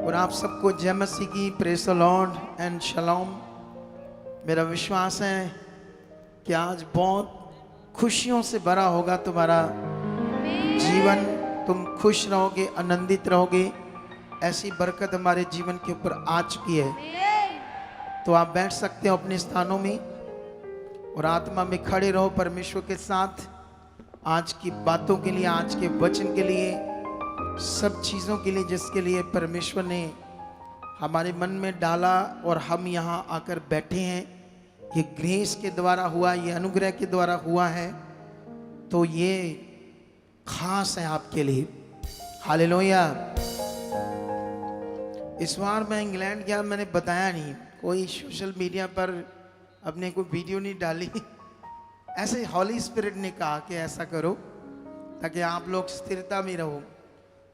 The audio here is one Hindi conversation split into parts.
और आप सबको जय मसीह की, प्रेज़ द लॉर्ड एंड शलोम। मेरा विश्वास है कि आज बहुत खुशियों से भरा होगा तुम्हारा जीवन। तुम खुश रहोगे, आनंदित रहोगे। ऐसी बरकत हमारे जीवन के ऊपर आ चुकी है। तो आप बैठ सकते हो अपने स्थानों में और आत्मा में खड़े रहो परमेश्वर के साथ। आज की बातों के लिए, आज के वचन के लिए, सब चीज़ों के लिए जिसके लिए परमेश्वर ने हमारे मन में डाला और हम यहाँ आकर बैठे हैं, ये ग्रेस के द्वारा हुआ, ये अनुग्रह के द्वारा हुआ है। तो ये खास है आपके लिए। हालेलुया। इस बार मैं इंग्लैंड गया, मैंने बताया नहीं, कोई सोशल मीडिया पर अपने को वीडियो नहीं डाली। ऐसे हॉली स्पिरिट ने कहा कि ऐसा करो ताकि आप लोग स्थिरता में रहो।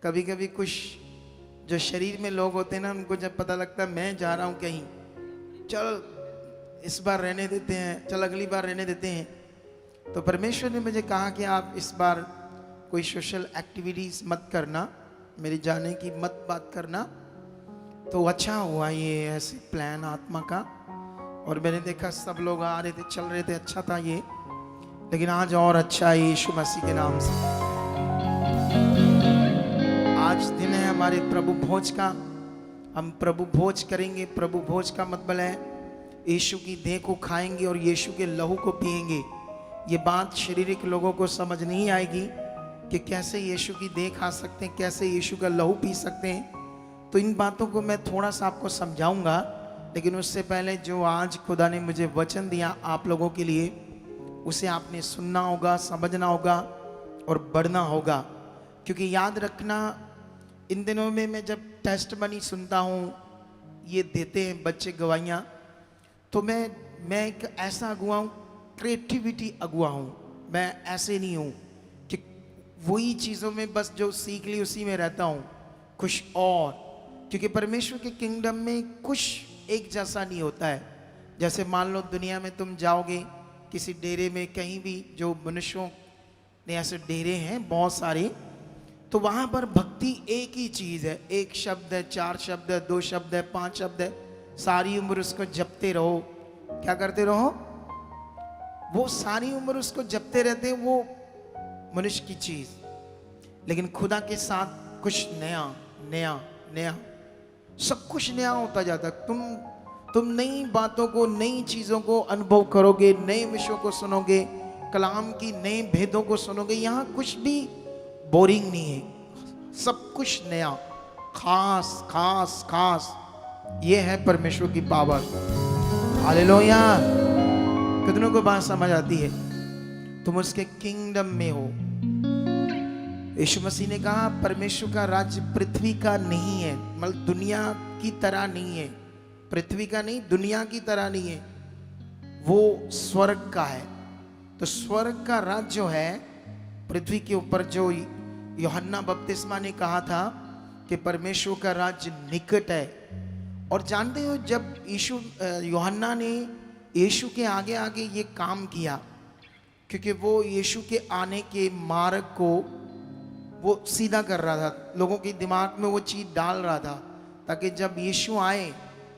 कभी कभी कुछ जो शरीर में लोग होते हैं ना, उनको जब पता लगता है मैं जा रहा हूँ कहीं, चल इस बार रहने देते हैं, चल अगली बार रहने देते हैं। तो परमेश्वर ने मुझे कहा कि आप इस बार कोई सोशल एक्टिविटीज़ मत करना, मेरे जाने की मत बात करना। तो अच्छा हुआ ये ऐसे प्लान आत्मा का। और मैंने देखा सब लोग आ रहे थे, चल रहे थे, अच्छा था ये। लेकिन आज और अच्छा है यीशु मसीह के नाम से। आज दिन है हमारे प्रभु भोज का। हम प्रभु भोज करेंगे। प्रभु भोज का मतलब है यीशु की देह को खाएंगे और यीशु के लहू को पिएंगे। ये बात शारीरिक लोगों को समझ नहीं आएगी कि कैसे यीशु की देह खा सकते हैं, कैसे यीशु का लहू पी सकते हैं। तो इन बातों को मैं थोड़ा सा आपको समझाऊंगा। लेकिन उससे पहले जो आज खुदा ने मुझे वचन दिया आप लोगों के लिए, उसे आपने सुनना होगा, समझना होगा और बढ़ना होगा। क्योंकि याद रखना, इन दिनों में मैं जब टेस्ट मनी सुनता हूँ, ये देते हैं बच्चे गवाहियाँ, तो मैं एक ऐसा अगुआ हूँ, क्रिएटिविटी अगुआ हूँ। मैं ऐसे नहीं हूँ कि वही चीज़ों में बस जो सीख ली उसी में रहता हूँ, कुछ और। क्योंकि परमेश्वर के किंगडम में कुछ एक जैसा नहीं होता है। जैसे मान लो दुनिया में तुम जाओगे किसी डेरे में, कहीं भी, जो मनुष्यों ने ऐसे डेरे हैं बहुत सारे, तो वहाँ पर भक्ति एक ही चीज़ है। एक शब्द है, 4 शब्द है, 2 शब्द है, 5 शब्द है, सारी उम्र उसको जपते रहो। क्या करते रहो? वो सारी उम्र उसको जपते रहते हैं, वो मनुष्य की चीज़। लेकिन खुदा के साथ कुछ नया नया नया, सब कुछ नया होता जाता है। तुम नई बातों को, नई चीज़ों को अनुभव करोगे, नए विषयों को सुनोगे, कलाम की नए भेदों को सुनोगे। यहाँ कुछ भी बोरिंग नहीं है, सब कुछ नया, खास खास खास। ये है परमेश्वर की पावर। हालेलुया। कितनों को बात समझ आती है? तुम उसके किंगडम में हो। यीशु मसीह ने कहा परमेश्वर का राज्य पृथ्वी का नहीं है, मतलब दुनिया की तरह नहीं है। पृथ्वी का नहीं, दुनिया की तरह नहीं है, वो स्वर्ग का है। तो स्वर्ग का राज्य जो है पृथ्वी के ऊपर, जो यूहन्ना बपतिस्मा ने कहा था कि परमेश्वर का राज्य निकट है। और जानते हो, जब यूहन्ना ने यीशु के आगे आगे ये काम किया, क्योंकि वो यीशु के आने के मार्ग को वो सीधा कर रहा था, लोगों के दिमाग में वो चीज़ डाल रहा था, ताकि जब यीशु आए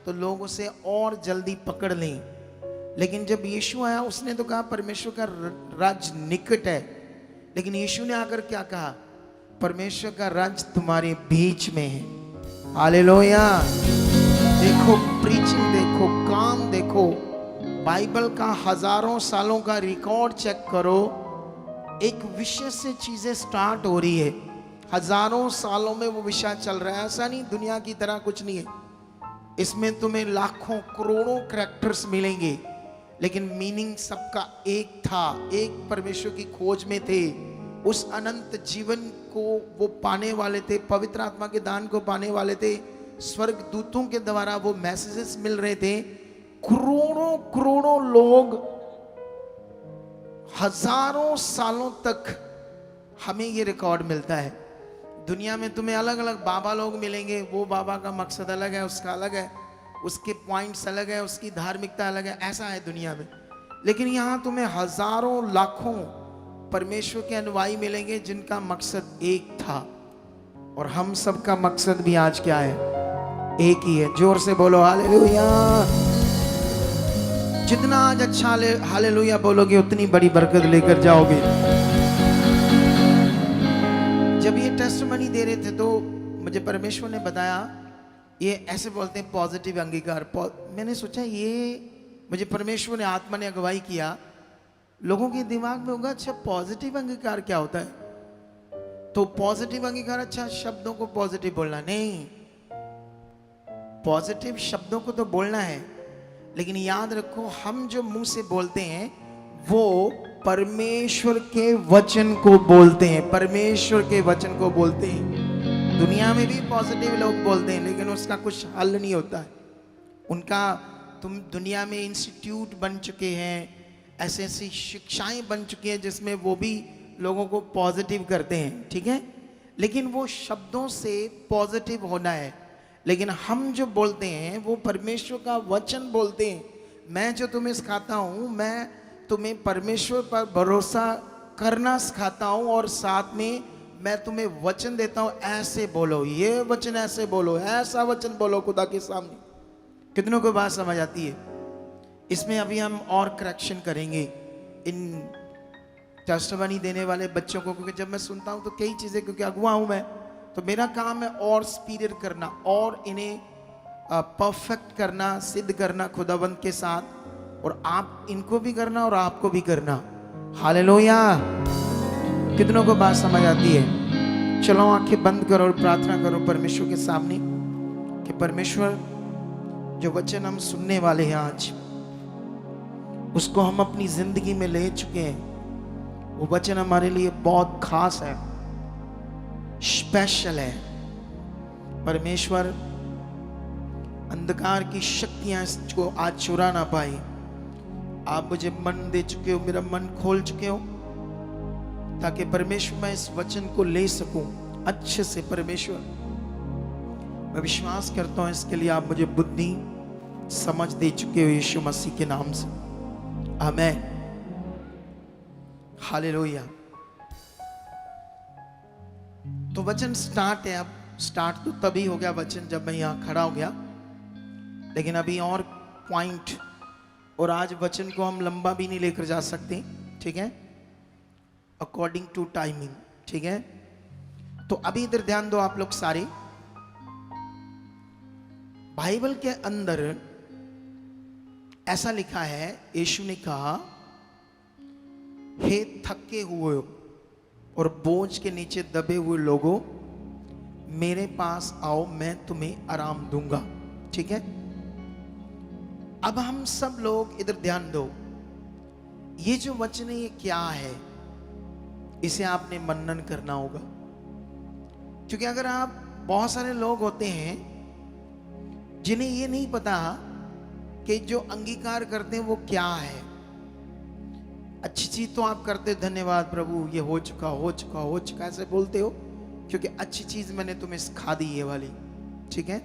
तो लोग उसे और जल्दी पकड़ लें। लेकिन जब यीशु आया, उसने तो कहा परमेश्वर का राज्य निकट है। लेकिन यीशु ने आकर क्या कहा? परमेश्वर का राज्य तुम्हारे बीच में है। हालेलुया। देखो, प्रीचिंग देखो, काम देखो, बाइबल का हजारों सालों का रिकॉर्ड चेक करो। एक विषय से चीजें स्टार्ट हो रही है, हजारों सालों में वो विषय चल रहा है। ऐसा नहीं दुनिया की तरह कुछ नहीं है। इसमें तुम्हें लाखों करोड़ों कैरेक्टर्स मिलेंगे, लेकिन मीनिंग सबका एक था। एक परमेश्वर की खोज में थे, उस अनंत जीवन को वो पाने वाले थे, पवित्र आत्मा के दान को पाने वाले थे। स्वर्ग दूतों के द्वारा वो मैसेजेस मिल रहे थे। करोड़ों करोड़ों लोग हजारों सालों तक हमें ये रिकॉर्ड मिलता है। दुनिया में तुम्हें अलग अलग बाबा लोग मिलेंगे, वो बाबा का मकसद अलग है, उसका अलग है, उसके पॉइंट्स अलग है, उसकी धार्मिकता अलग है। ऐसा है दुनिया में। लेकिन यहाँ तुम्हें हजारों लाखों परमेश्वर के अनुयायी मिलेंगे जिनका मकसद एक था। और हम सबका मकसद भी आज क्या है? एक ही है। जोर से बोलो हालेलुया। जितना आज अच्छा हालेलुया बोलोगे उतनी बड़ी बरकत लेकर जाओगे। जब ये टेस्टमनी दे रहे थे तो मुझे परमेश्वर ने बताया, ये ऐसे बोलते हैं पॉजिटिव अंगीकार। मैंने सोचा ये, मुझे परमेश्वर ने आत्मा ने अगुवाई किया, लोगों के दिमाग में होगा अच्छा पॉजिटिव अंगीकार क्या होता है। तो पॉजिटिव अंगीकार, अच्छा शब्दों को पॉजिटिव बोलना, नहीं, पॉजिटिव शब्दों को तो बोलना है, लेकिन याद रखो हम जो मुंह से बोलते हैं वो परमेश्वर के वचन को बोलते हैं, परमेश्वर के वचन को बोलते हैं। दुनिया में भी पॉजिटिव लोग बोलते हैं लेकिन उसका कुछ हल नहीं होता है उनका। तुम दुनिया में इंस्टीट्यूट बन चुके हैं, ऐसी ऐसी शिक्षाएं बन चुकी हैं जिसमें वो भी लोगों को पॉजिटिव करते हैं, ठीक है, लेकिन वो शब्दों से पॉजिटिव होना है। लेकिन हम जो बोलते हैं वो परमेश्वर का वचन बोलते हैं। मैं जो तुम्हें सिखाता हूँ, मैं तुम्हें परमेश्वर पर भरोसा करना सिखाता हूँ और साथ में मैं तुम्हें वचन देता हूँ, ऐसे बोलो, ये वचन ऐसे बोलो, ऐसा वचन बोलो खुदा के सामने। कितनों को बात समझ आती है? इसमें अभी हम और करेक्शन करेंगे इन टेस्टिमनी देने वाले बच्चों को, क्योंकि जब मैं सुनता हूँ तो कई चीज़ें, क्योंकि अगुआ हूँ मैं, तो मेरा काम है और सुपीरियर करना और इन्हें परफेक्ट करना, सिद्ध करना खुदाबंद के साथ, और आप इनको भी करना और आपको भी करना। हालेलुया। कितनों को बात समझ आती है? चलो आंखें बंद करो और प्रार्थना करो परमेश्वर के सामने कि परमेश्वर जो वचन हम सुनने वाले हैं आज, उसको हम अपनी जिंदगी में ले चुके हैं। वो वचन हमारे लिए बहुत खास है, स्पेशल है। परमेश्वर अंधकार की शक्तियां इसको आज चुरा ना पाए। आप मुझे मन दे चुके हो, मेरा मन खोल चुके हो, ताकि परमेश्वर मैं इस वचन को ले सकूं अच्छे से। परमेश्वर मैं विश्वास करता हूं इसके लिए आप मुझे बुद्धि समझ दे चुके हो यीशु मसीह के नाम से। आमीन। हालेलुया। तो वचन स्टार्ट है। अब स्टार्ट तो तभी हो गया वचन जब मैं यहाँ खड़ा हो गया, लेकिन अभी और पॉइंट, और आज वचन को हम लंबा भी नहीं लेकर जा सकते, ठीक है, अकॉर्डिंग टू टाइमिंग, ठीक है। तो अभी इधर ध्यान दो आप लोग सारे। बाइबल के अंदर ऐसा लिखा है, यीशु ने कहा, हे थके हुए और बोझ के नीचे दबे हुए लोगों, मेरे पास आओ, मैं तुम्हें आराम दूंगा, ठीक है। अब हम सब लोग इधर ध्यान दो, ये जो वचन है ये क्या है, इसे आपने मनन करना होगा। क्योंकि अगर आप, बहुत सारे लोग होते हैं जिन्हें ये नहीं पता कि जो अंगीकार करते हैं वो क्या है। अच्छी चीज तो आप करते, धन्यवाद प्रभु ये हो चुका हो चुका हो चुका, ऐसे बोलते हो क्योंकि अच्छी चीज मैंने तुम्हें सिखा दी ये वाली, ठीक है।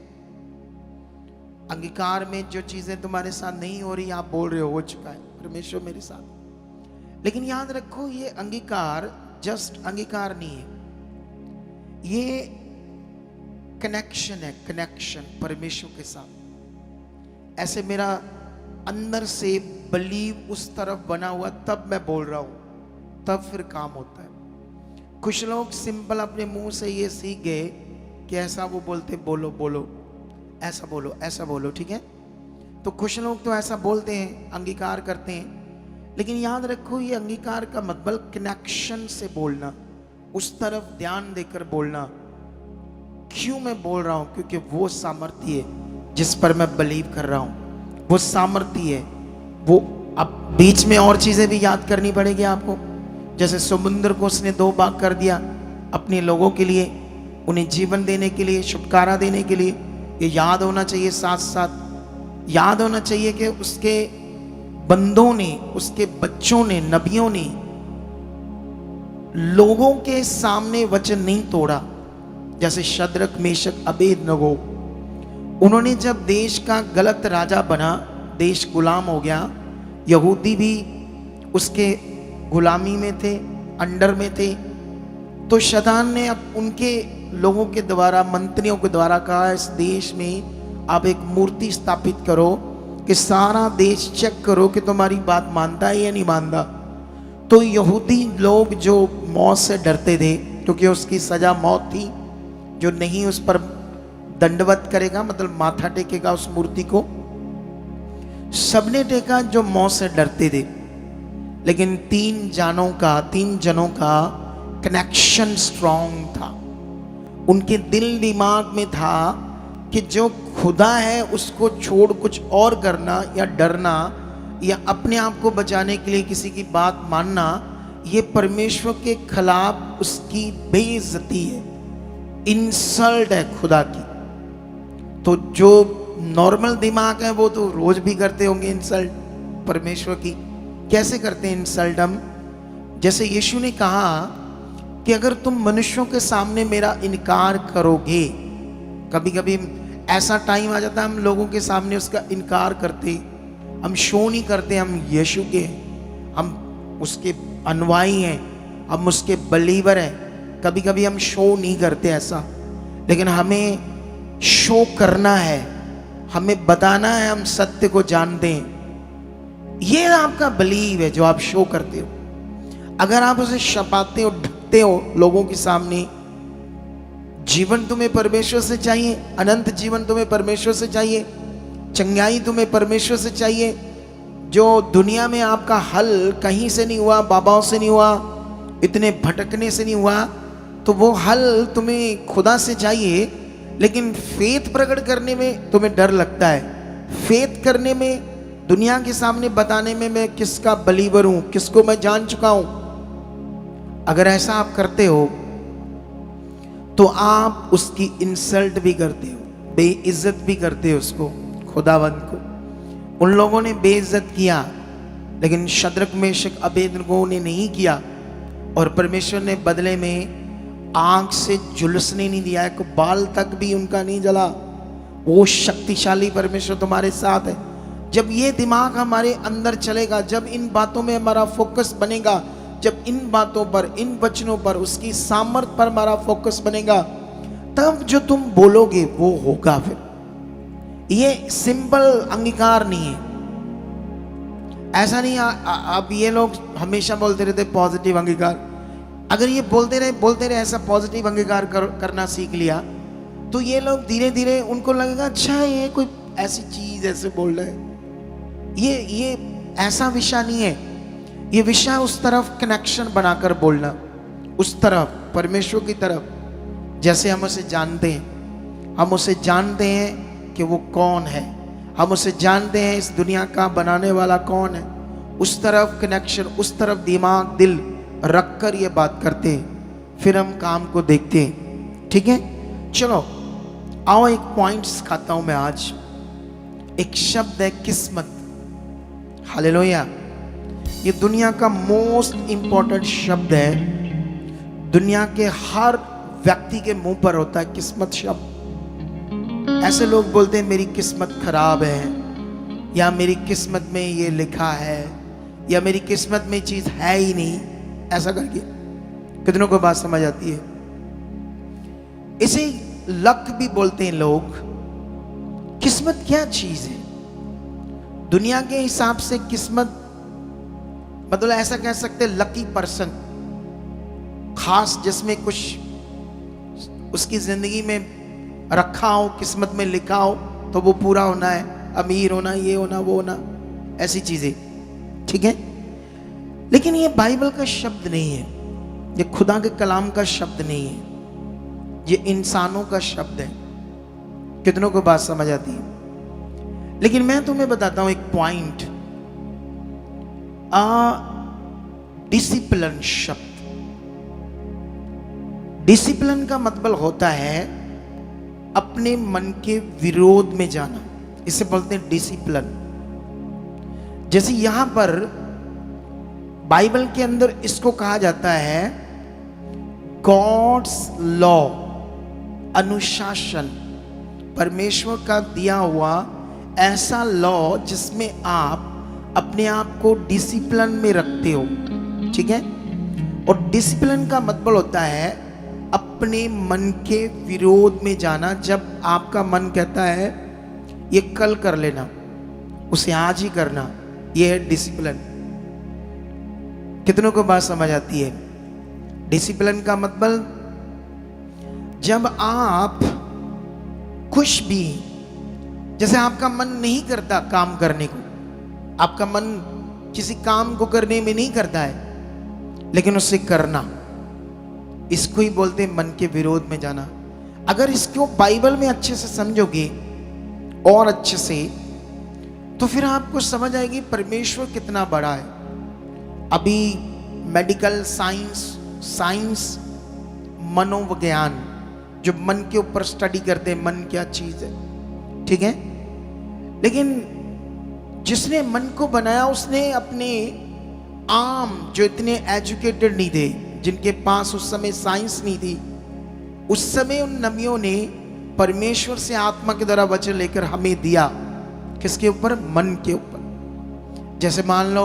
अंगीकार में जो चीजें तुम्हारे साथ नहीं हो रही आप बोल रहे हो चुका है परमेश्वर मेरे साथ। लेकिन याद रखो ये अंगीकार जस्ट अंगीकार नहीं है, ये कनेक्शन है, कनेक्शन परमेश्वर के साथ। ऐसे मेरा अंदर से बिलीव उस तरफ बना हुआ तब मैं बोल रहा हूं, तब फिर काम होता है। कुछ लोग सिंपल अपने मुंह से ये सीख गए कि ऐसा वो बोलते, बोलो बोलो ऐसा बोलो ऐसा बोलो, ठीक है। तो कुछ लोग तो ऐसा बोलते हैं, अंगीकार करते हैं, लेकिन याद रखो ये अंगीकार का मतलब कनेक्शन से बोलना, उस तरफ ध्यान देकर बोलना। क्यों मैं बोल रहा हूं? क्योंकि वो सामर्थ्य है जिस पर मैं बिलीव कर रहा हूं, वो सामर्थ्य है वो। अब बीच में और चीजें भी याद करनी पड़ेगी आपको, जैसे समुद्र को उसने दो भाग कर दिया अपने लोगों के लिए, उन्हें जीवन देने के लिए, छुटकारा देने के लिए। ये याद होना चाहिए, साथ साथ याद होना चाहिए कि उसके बंदों ने, उसके बच्चों ने, नबियों ने लोगों के सामने वचन नहीं तोड़ा। जैसे शद्रक, मेशक, अबेदनगो, उन्होंने जब देश का गलत राजा बना, देश गुलाम हो गया, यहूदी भी उसके गुलामी में थे, अंडर में थे, तो शैतान ने अब उनके लोगों के द्वारा, मंत्रियों के द्वारा कहा इस देश में आप एक मूर्ति स्थापित करो कि सारा देश चेक करो कि तुम्हारी बात मानता है या नहीं मानता। तो यहूदी लोग जो मौत से डरते थे, क्योंकि उसकी सजा मौत थी, जो नहीं उस पर दंडवत करेगा मतलब माथा टेकेगा उस मूर्ति को, सबने टेका जो मौत से डरते थे। लेकिन तीन जनों का कनेक्शन स्ट्रांग था। उनके दिल दिमाग में था कि जो खुदा है उसको छोड़ कुछ और करना या डरना या अपने आप को बचाने के लिए किसी की बात मानना, ये परमेश्वर के खिलाफ उसकी बेइज्जती है, इंसल्ट है खुदा की। तो जो नॉर्मल दिमाग है वो तो रोज भी करते होंगे इंसल्ट परमेश्वर की। कैसे करते हैं इंसल्ट हम? जैसे यीशु ने कहा कि अगर तुम मनुष्यों के सामने मेरा इनकार करोगे, कभी कभी ऐसा टाइम आ जाता है हम लोगों के सामने उसका इनकार करते, हम शो नहीं करते हम यीशु के, हम उसके अनुयायी हैं, हम उसके बिलीवर हैं। कभी कभी हम शो नहीं करते ऐसा, लेकिन हमें शो करना है, हमें बताना है हम सत्य को जानते हैं। ये आपका बिलीव है जो आप शो करते हो। अगर आप उसे छुपाते हो, ढकते हो लोगों के सामने, जीवन तुम्हें परमेश्वर से चाहिए, अनंत जीवन तुम्हें परमेश्वर से चाहिए, चंगाई तुम्हें परमेश्वर से चाहिए, जो दुनिया में आपका हल कहीं से नहीं हुआ, बाबाओं से नहीं हुआ, इतने भटकने से नहीं हुआ, तो वो हल तुम्हें खुदा से चाहिए। लेकिन फेथ प्रकट करने में तुम्हें डर लगता है, फेथ करने में, दुनिया के सामने बताने में मैं किसका बिलीवर हूं, किसको मैं जान चुका हूं। अगर ऐसा आप करते हो तो आप उसकी इंसल्ट भी करते हो, बेइज्जत भी करते हो उसको, खुदावंद को। उन लोगों ने बेइज्जत किया, लेकिन शद्रक मेशक अबेदनगो ने नहीं किया, और परमेश्वर ने बदले में आग से झुलसने नहीं दिया, एक बाल तक भी उनका नहीं जला। वो शक्तिशाली परमेश्वर तुम्हारे साथ है। जब ये दिमाग हमारे अंदर चलेगा, जब इन बातों में हमारा फोकस बनेगा, जब इन बातों पर, इन वचनों पर, उसकी सामर्थ पर हमारा फोकस बनेगा, तब जो तुम बोलोगे वो होगा। फिर ये सिंपल अंगीकार नहीं है। ऐसा नहीं अब ये लोग हमेशा बोलते रहते पॉजिटिव अंगीकार। अगर ये बोलते रहे ऐसा पॉजिटिव अंगीकार करना सीख लिया, तो ये लोग धीरे धीरे उनको लगेगा अच्छा ये कोई ऐसी चीज ऐसे बोल रहा है। ये ऐसा विषय नहीं है। ये विषय उस तरफ कनेक्शन बनाकर बोलना, उस तरफ, परमेश्वर की तरफ, जैसे हम उसे जानते हैं। हम उसे जानते हैं कि वो कौन है, हम उसे जानते हैं इस दुनिया का बनाने वाला कौन है। उस तरफ कनेक्शन, उस तरफ दिमाग, दिल रख कर ये बात करते हैं, फिर हम काम को देखते हैं। ठीक है, चलो आओ एक पॉइंट सिखाता हूं मैं आज। एक शब्द है किस्मत। हालेलुया। ये दुनिया का मोस्ट इंपॉर्टेंट शब्द है। दुनिया के हर व्यक्ति के मुंह पर होता है किस्मत शब्द। ऐसे लोग बोलते हैं मेरी किस्मत खराब है, या मेरी किस्मत में ये लिखा है, या मेरी किस्मत में चीज है ही नहीं, ऐसा करके। कितनों को बात समझ आती है? इसे लक भी बोलते हैं लोग। किस्मत क्या चीज है? दुनिया के हिसाब से किस्मत मतलब ऐसा कह सकते हैं लकी पर्सन, खास जिसमें कुछ उसकी जिंदगी में रखा हो, किस्मत में लिखा हो, तो वो पूरा होना है, अमीर होना, ये होना, वो होना, ऐसी चीजें। ठीक है, लेकिन ये बाइबल का शब्द नहीं है, ये खुदा के कलाम का शब्द नहीं है, ये इंसानों का शब्द है। कितनों को बात समझ आती है? लेकिन मैं तुम्हें बताता हूं एक पॉइंट। डिसिप्लिन शब्द, डिसिप्लिन का मतलब होता है अपने मन के विरोध में जाना, इसे बोलते हैं डिसिप्लिन। जैसे यहां पर बाइबल के अंदर इसको कहा जाता है गॉड्स लॉ, अनुशासन, परमेश्वर का दिया हुआ ऐसा लॉ जिसमें आप अपने आप को डिसिप्लिन में रखते हो। ठीक है, और डिसिप्लिन का मतलब होता है अपने मन के विरोध में जाना। जब आपका मन कहता है ये कल कर लेना, उसे आज ही करना, ये है डिसिप्लिन। कितनों को बात समझ आती है? डिसिप्लिन का मतलब जब आप कुछ भी, जैसे आपका मन नहीं करता काम करने को, आपका मन किसी काम को करने में नहीं करता है, लेकिन उसे करना, इसको ही बोलते हैं मन के विरोध में जाना। अगर इसको बाइबल में अच्छे से समझोगे और अच्छे से, तो फिर आपको समझ आएगी परमेश्वर कितना बड़ा है। अभी मेडिकल साइंस मनोविज्ञान जो मन के ऊपर स्टडी करते हैं, मन क्या चीज है, ठीक है, लेकिन जिसने मन को बनाया उसने अपने आम, जो इतने एजुकेटेड नहीं थे, जिनके पास उस समय साइंस नहीं थी, उस समय उन नबियों ने परमेश्वर से आत्मा के द्वारा वचन लेकर हमें दिया। किसके ऊपर? मन के ऊपर। जैसे मान लो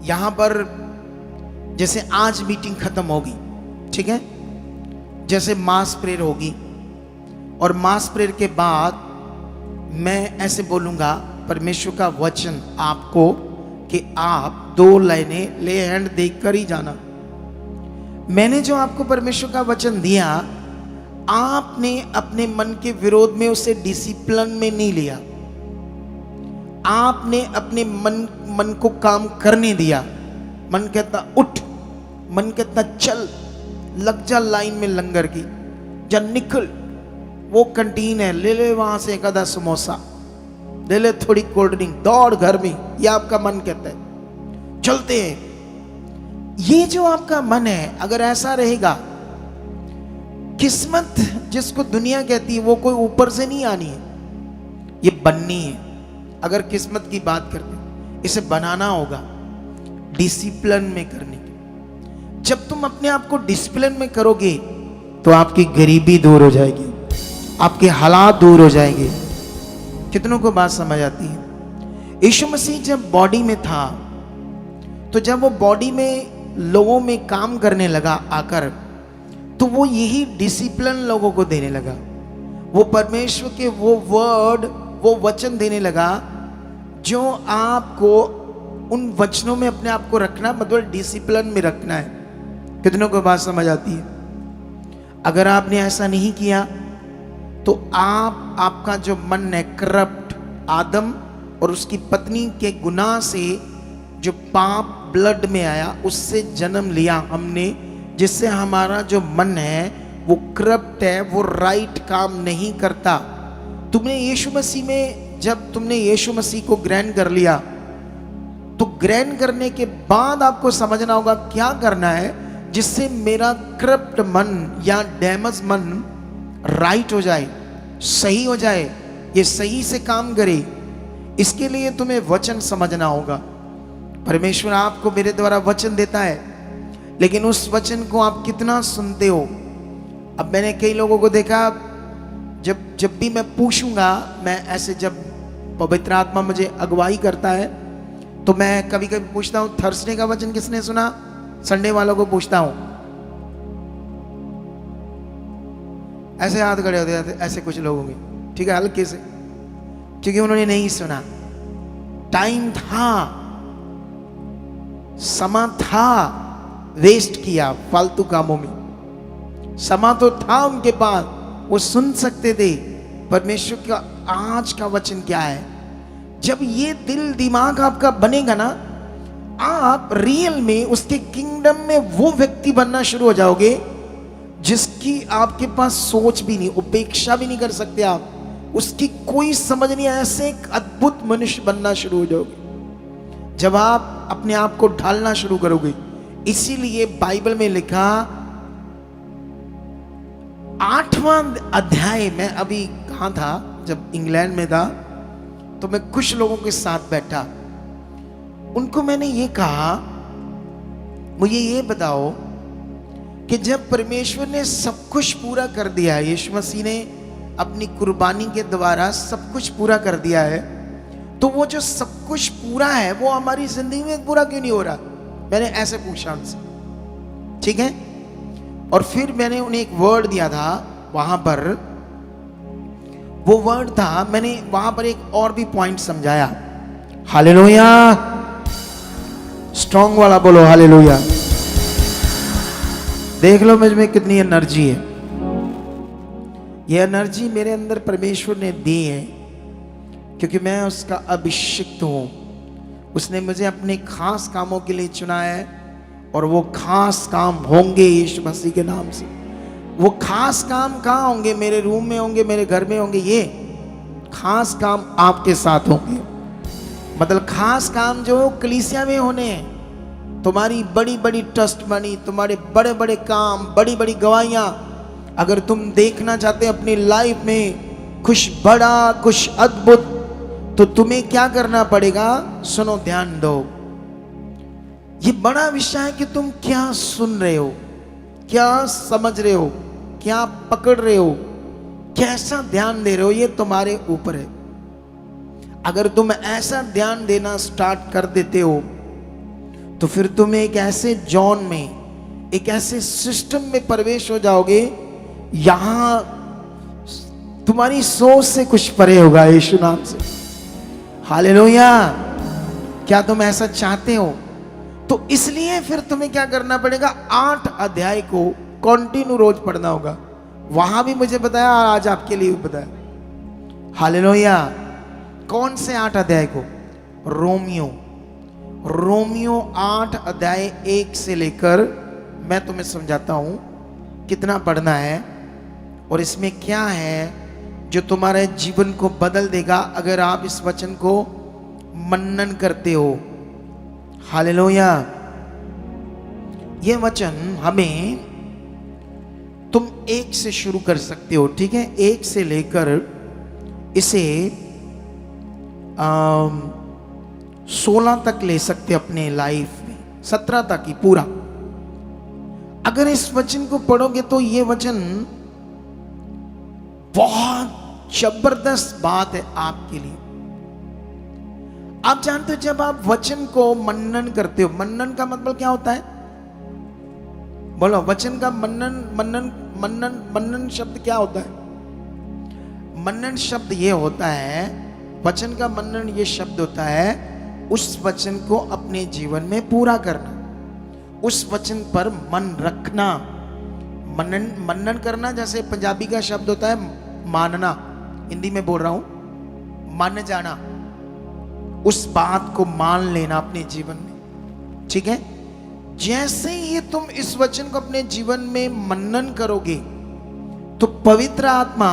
यहां पर, जैसे आज मीटिंग खत्म होगी, ठीक है, जैसे मास प्रेयर होगी, और मास प्रेयर के बाद मैं ऐसे बोलूंगा परमेश्वर का वचन आपको कि आप 2 लाइनें ले हैंड देखकर ही जाना। मैंने जो आपको परमेश्वर का वचन दिया, आपने अपने मन के विरोध में उसे डिसिप्लिन में नहीं लिया, आपने अपने मन को काम करने दिया। मन कहता उठ, मन कहता चल, लग जा लाइन में लंगर की, जा निकल, वो कंटीन है, ले ले वहां से एक आधा समोसा, ले ले थोड़ी कोल्ड ड्रिंक, दौड़ घर में, ये आपका मन कहता है, चलते हैं। ये जो आपका मन है, अगर ऐसा रहेगा, किस्मत जिसको दुनिया कहती है वो कोई ऊपर से नहीं आनी है, ये बननी है। अगर किस्मत की बात करते हैं, इसे बनाना होगा डिसिप्लिन में करने के। जब तुम अपने आप को डिसिप्लिन में करोगे तो आपकी गरीबी दूर हो जाएगी, आपके हालात दूर हो जाएंगे। कितनों को बात समझ आती है? यीशु मसीह जब बॉडी में था, तो जब वो बॉडी में लोगों में काम करने लगा आकर, तो वो यही डिसिप्लिन लोगों को देने लगा। वो परमेश्वर के वो वर्ड, वो वचन देने लगा जो आपको उन वचनों में अपने आप को रखना, मतलब डिसिप्लिन में रखना है। कितनों को बात समझ आती है? अगर आपने ऐसा नहीं किया तो आपका जो मन है करप्ट, आदम और उसकी पत्नी के गुनाह से जो पाप ब्लड में आया, उससे जन्म लिया हमने, जिससे हमारा जो मन है वो करप्ट है, वो राइट काम नहीं करता। तुमने यीशु मसीह में, जब तुमने यीशु मसीह को ग्रहण कर लिया, तो ग्रहण करने के बाद आपको समझना होगा क्या करना है जिससे मेरा करप्ट मन या डैमेज मन राइट हो जाए, सही हो जाए, ये सही से काम करे। इसके लिए तुम्हें वचन समझना होगा। परमेश्वर आपको मेरे द्वारा वचन देता है, लेकिन उस वचन को आप कितना सुनते हो। अब मैंने कई लोगों को देखा, जब भी मैं पूछूंगा, मैं ऐसे जब पवित्र आत्मा मुझे अगुवाई करता है तो मैं कभी कभी पूछता हूँ, थर्सडे का वचन किसने सुना? संडे वालों को पूछता हूँ। ऐसे हाथ खड़े होते जाते, ऐसे कुछ लोग होंगे, ठीक है, हल्के से, क्योंकि उन्होंने नहीं सुना। टाइम था, समा था, वेस्ट किया फालतू कामों में। समा तो था उनके पास, वो सुन सकते थे परमेश्वर का आज का वचन क्या है। जब ये दिल दिमाग आपका बनेगा ना, आप रियल में उसके किंगडम में वो व्यक्ति बनना शुरू हो जाओगे जिसकी आपके पास सोच भी नहीं, उपेक्षा भी नहीं कर सकते आप, उसकी कोई समझ नहीं, ऐसे एक अद्भुत मनुष्य बनना शुरू हो जाओगे जब आप अपने आप को ढालना शुरू करोगे। इसीलिए बाइबल में लिखा 8वां अध्याय में, अभी कहाँ था, जब इंग्लैंड में था, तो मैं कुछ लोगों के साथ बैठा, उनको मैंने ये कहा, मुझे ये बताओ कि जब परमेश्वर ने सब कुछ पूरा कर दिया है, यीशु मसीह ने अपनी कुर्बानी के द्वारा सब कुछ पूरा कर दिया है, तो वो जो सब कुछ पूरा है वो हमारी जिंदगी में पूरा क्यों नहीं हो रहा? मैंने ऐसे पूछा उनसे, ठीक है। और फिर मैंने उन्हें एक वर्ड दिया था वहां पर, वो वर्ड था, मैंने वहां पर एक और भी पॉइंट समझाया। हालेलुया, स्ट्रॉन्ग वाला बोलो हालेलुया। देख लो मुझ में कितनी एनर्जी है। ये एनर्जी मेरे अंदर परमेश्वर ने दी है क्योंकि मैं उसका अभिषिक्त हूं। उसने मुझे अपने खास कामों के लिए चुना है और वो खास काम होंगे यीशु मसीह के नाम से। वो खास काम कहाँ होंगे? मेरे रूम में होंगे, मेरे घर में होंगे। ये खास काम आपके साथ होंगे। मतलब खास काम जो कलीसिया में होने हैं। तुम्हारी बड़ी बड़ी टेस्टमनी, तुम्हारे बड़े बड़े काम, बड़ी बड़ी गवाहियां अगर तुम देखना चाहते हैं अपनी लाइफ में कुछ बड़ा, कुछ अद्भुत, तो तुम्हें क्या करना पड़ेगा? सुनो, ध्यान दो। ये बड़ा विषय है कि तुम क्या सुन रहे हो, क्या समझ रहे हो, क्या पकड़ रहे हो, कैसा ध्यान दे रहे हो, ये तुम्हारे ऊपर है। अगर तुम ऐसा ध्यान देना स्टार्ट कर देते हो तो फिर तुम एक ऐसे जॉन में, एक ऐसे सिस्टम में प्रवेश हो जाओगे, यहां तुम्हारी सोच से कुछ परे होगा यीशु नाम से। हालेलुया। क्या तुम ऐसा चाहते हो? तो इसलिए फिर तुम्हें क्या करना पड़ेगा? 8 अध्याय को कंटिन्यू रोज पढ़ना होगा। वहां भी मुझे बताया और आज आपके लिए भी बताया। हालेलुया। कौन से 8 अध्याय को? रोमियो 8 अध्याय 1 से लेकर, मैं तुम्हें समझाता हूं कितना पढ़ना है और इसमें क्या है जो तुम्हारे जीवन को बदल देगा अगर आप इस वचन को मनन करते हो। हालेलुया। ये वचन हमें, तुम 1 से शुरू कर सकते हो, ठीक है? 1 से लेकर इसे 16 तक ले सकते अपने लाइफ में, 17 तक ही पूरा। अगर इस वचन को पढ़ोगे तो ये वचन बहुत जबरदस्त बात है आपके लिए। आप जानते हो जब आप वचन को मनन करते हो, मनन का मतलब क्या होता है? बोलो, वचन का मनन, मनन मनन मनन शब्द क्या होता है? मनन शब्द ये होता है, वचन का मनन ये शब्द होता है उस वचन को अपने जीवन में पूरा करना, उस वचन पर मन रखना। मनन, मनन करना जैसे पंजाबी का शब्द होता है मानना, हिंदी में बोल रहा हूं, मान जाना, उस बात को मान लेना अपने जीवन में, ठीक है? जैसे ही तुम इस वचन को अपने जीवन में मनन करोगे तो पवित्र आत्मा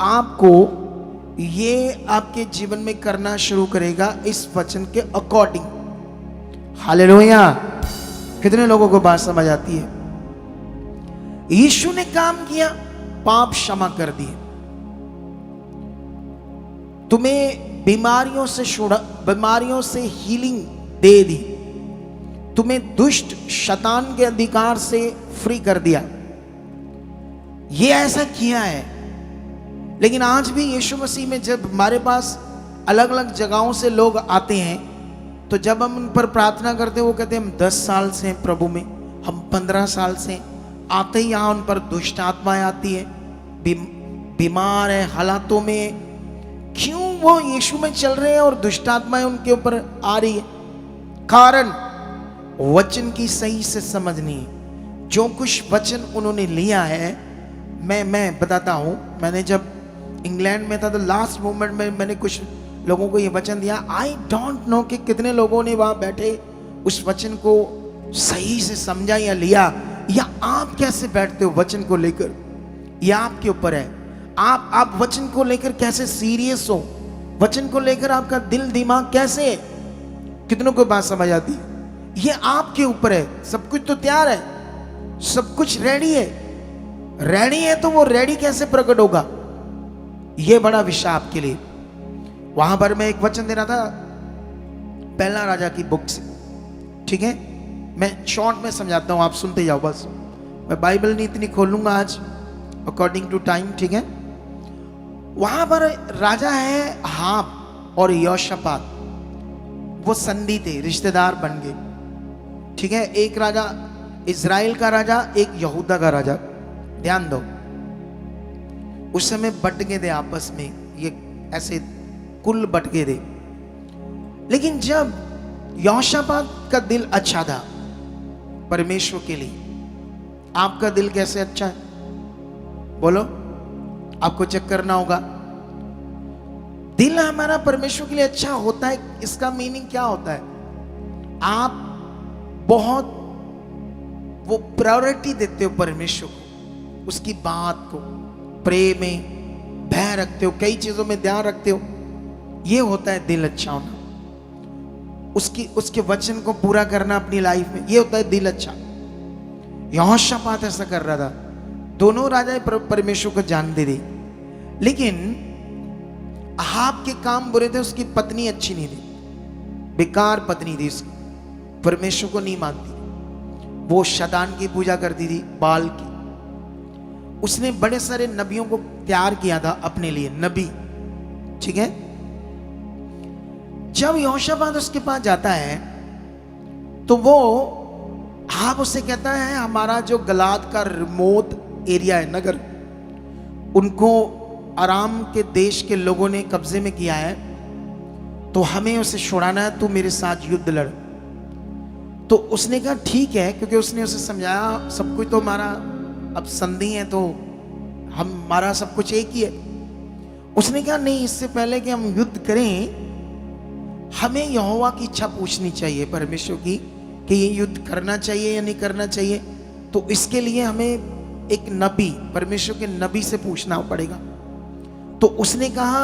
आपको ये आपके जीवन में करना शुरू करेगा इस वचन के अकॉर्डिंग। हालेलुया। कितने लोगों को बात समझ आती है? यीशु ने काम किया, पाप क्षमा कर दिए, तुम्हें बीमारियों से छुड़ा, बीमारियों से हीलिंग दे दी, तुम्हें दुष्ट शैतान के अधिकार से फ्री कर दिया। ये ऐसा किया है। लेकिन आज भी यीशु मसीह में जब हमारे पास अलग अलग जगहों से लोग आते हैं तो जब हम उन पर प्रार्थना करते हैं, वो कहते हैं हम 10 साल से हैं प्रभु में, हम 15 साल से। आते ही यहाँ उन पर दुष्ट आत्माएं आती है, बीमार है हालातों में। क्यों वो यीशु में चल रहे हैं और दुष्ट आत्माएं उनके ऊपर आ रही है? कारण वचन की सही से समझ नहीं। जो कुछ वचन उन्होंने लिया है, मैं बताता हूं। मैंने जब इंग्लैंड में था तो लास्ट मोमेंट में मैंने कुछ लोगों को ये वचन दिया। आई डोंट नो कि कितने लोगों ने वहां बैठे उस वचन को सही से समझा या लिया, या आप कैसे बैठते हो वचन को लेकर, यह आपके ऊपर है। आप वचन को लेकर कैसे सीरियस हो, वचन को लेकर आपका दिल दिमाग कैसे है। कितनों को बात समझ आती है? ये आपके ऊपर है। सब कुछ तो तैयार है, सब कुछ रेडी है। रेडी है तो वो रेडी कैसे प्रकट होगा? ये बड़ा विषय आपके लिए। वहां पर मैं एक वचन दे रहा था पहला राजा की बुक से, ठीक है? मैं शॉर्ट में समझाता हूं, आप सुनते जाओ बस। मैं बाइबल नहीं इतनी खोलूंगा आज अकॉर्डिंग टू टाइम, ठीक है? वहां पर राजा है हाब और यहोशापात, वो संधि थे, रिश्तेदार बन गए, ठीक है? एक राजा इज़राइल का राजा, एक यहूदा का राजा। ध्यान दो, उस समय बट गए थे आपस में, ये ऐसे कुल बट गए थे। लेकिन जब यहोशापात का दिल अच्छा था परमेश्वर के लिए, आपका दिल कैसे अच्छा है? बोलो, आपको चेक करना होगा। दिल हमारा परमेश्वर के लिए अच्छा होता है, इसका मीनिंग क्या होता है? आप बहुत वो प्रायोरिटी देते हो परमेश्वर को, उसकी बात को, प्रेम में भय रखते हो, कई चीजों में ध्यान रखते हो। ये होता है दिल अच्छा होना, उसके वचन को पूरा करना अपनी लाइफ में, ये होता है दिल अच्छा। यहोशापात ऐसा कर रहा था। दोनों राजा परमेश्वर को जानते थे, लेकिन अहाब के काम बुरे थे, उसकी पत्नी अच्छी नहीं थी, बेकार पत्नी थी उसकी, परमेश्वर को नहीं मानती, वो शैतान की पूजा करती थी, बाल की। उसने बड़े सारे नबियों को तैयार किया था अपने लिए, नबी, ठीक है। जब यहोशापात उसके पास जाता है तो वो अहाब उससे कहता है, हमारा जो गलाद का रिमोट एरिया है, नगर, उनको आराम के देश के लोगों ने कब्जे में किया है, तो हमें उसे छुड़ाना है, तू मेरे साथ युद्ध लड़। तो उसने कहा ठीक है, क्योंकि उसने उसे समझाया सब कुछ तो हमारा अब संधि है, तो हमारा सब कुछ एक ही है। उसने कहा नहीं, इससे पहले कि हम युद्ध करें, हमें यहोवा की इच्छा पूछनी चाहिए, परमेश्वर की, कि ये युद्ध करना चाहिए या नहीं करना चाहिए। तो इसके लिए हमें एक नबी, परमेश्वर के नबी से पूछना पड़ेगा। तो उसने कहा,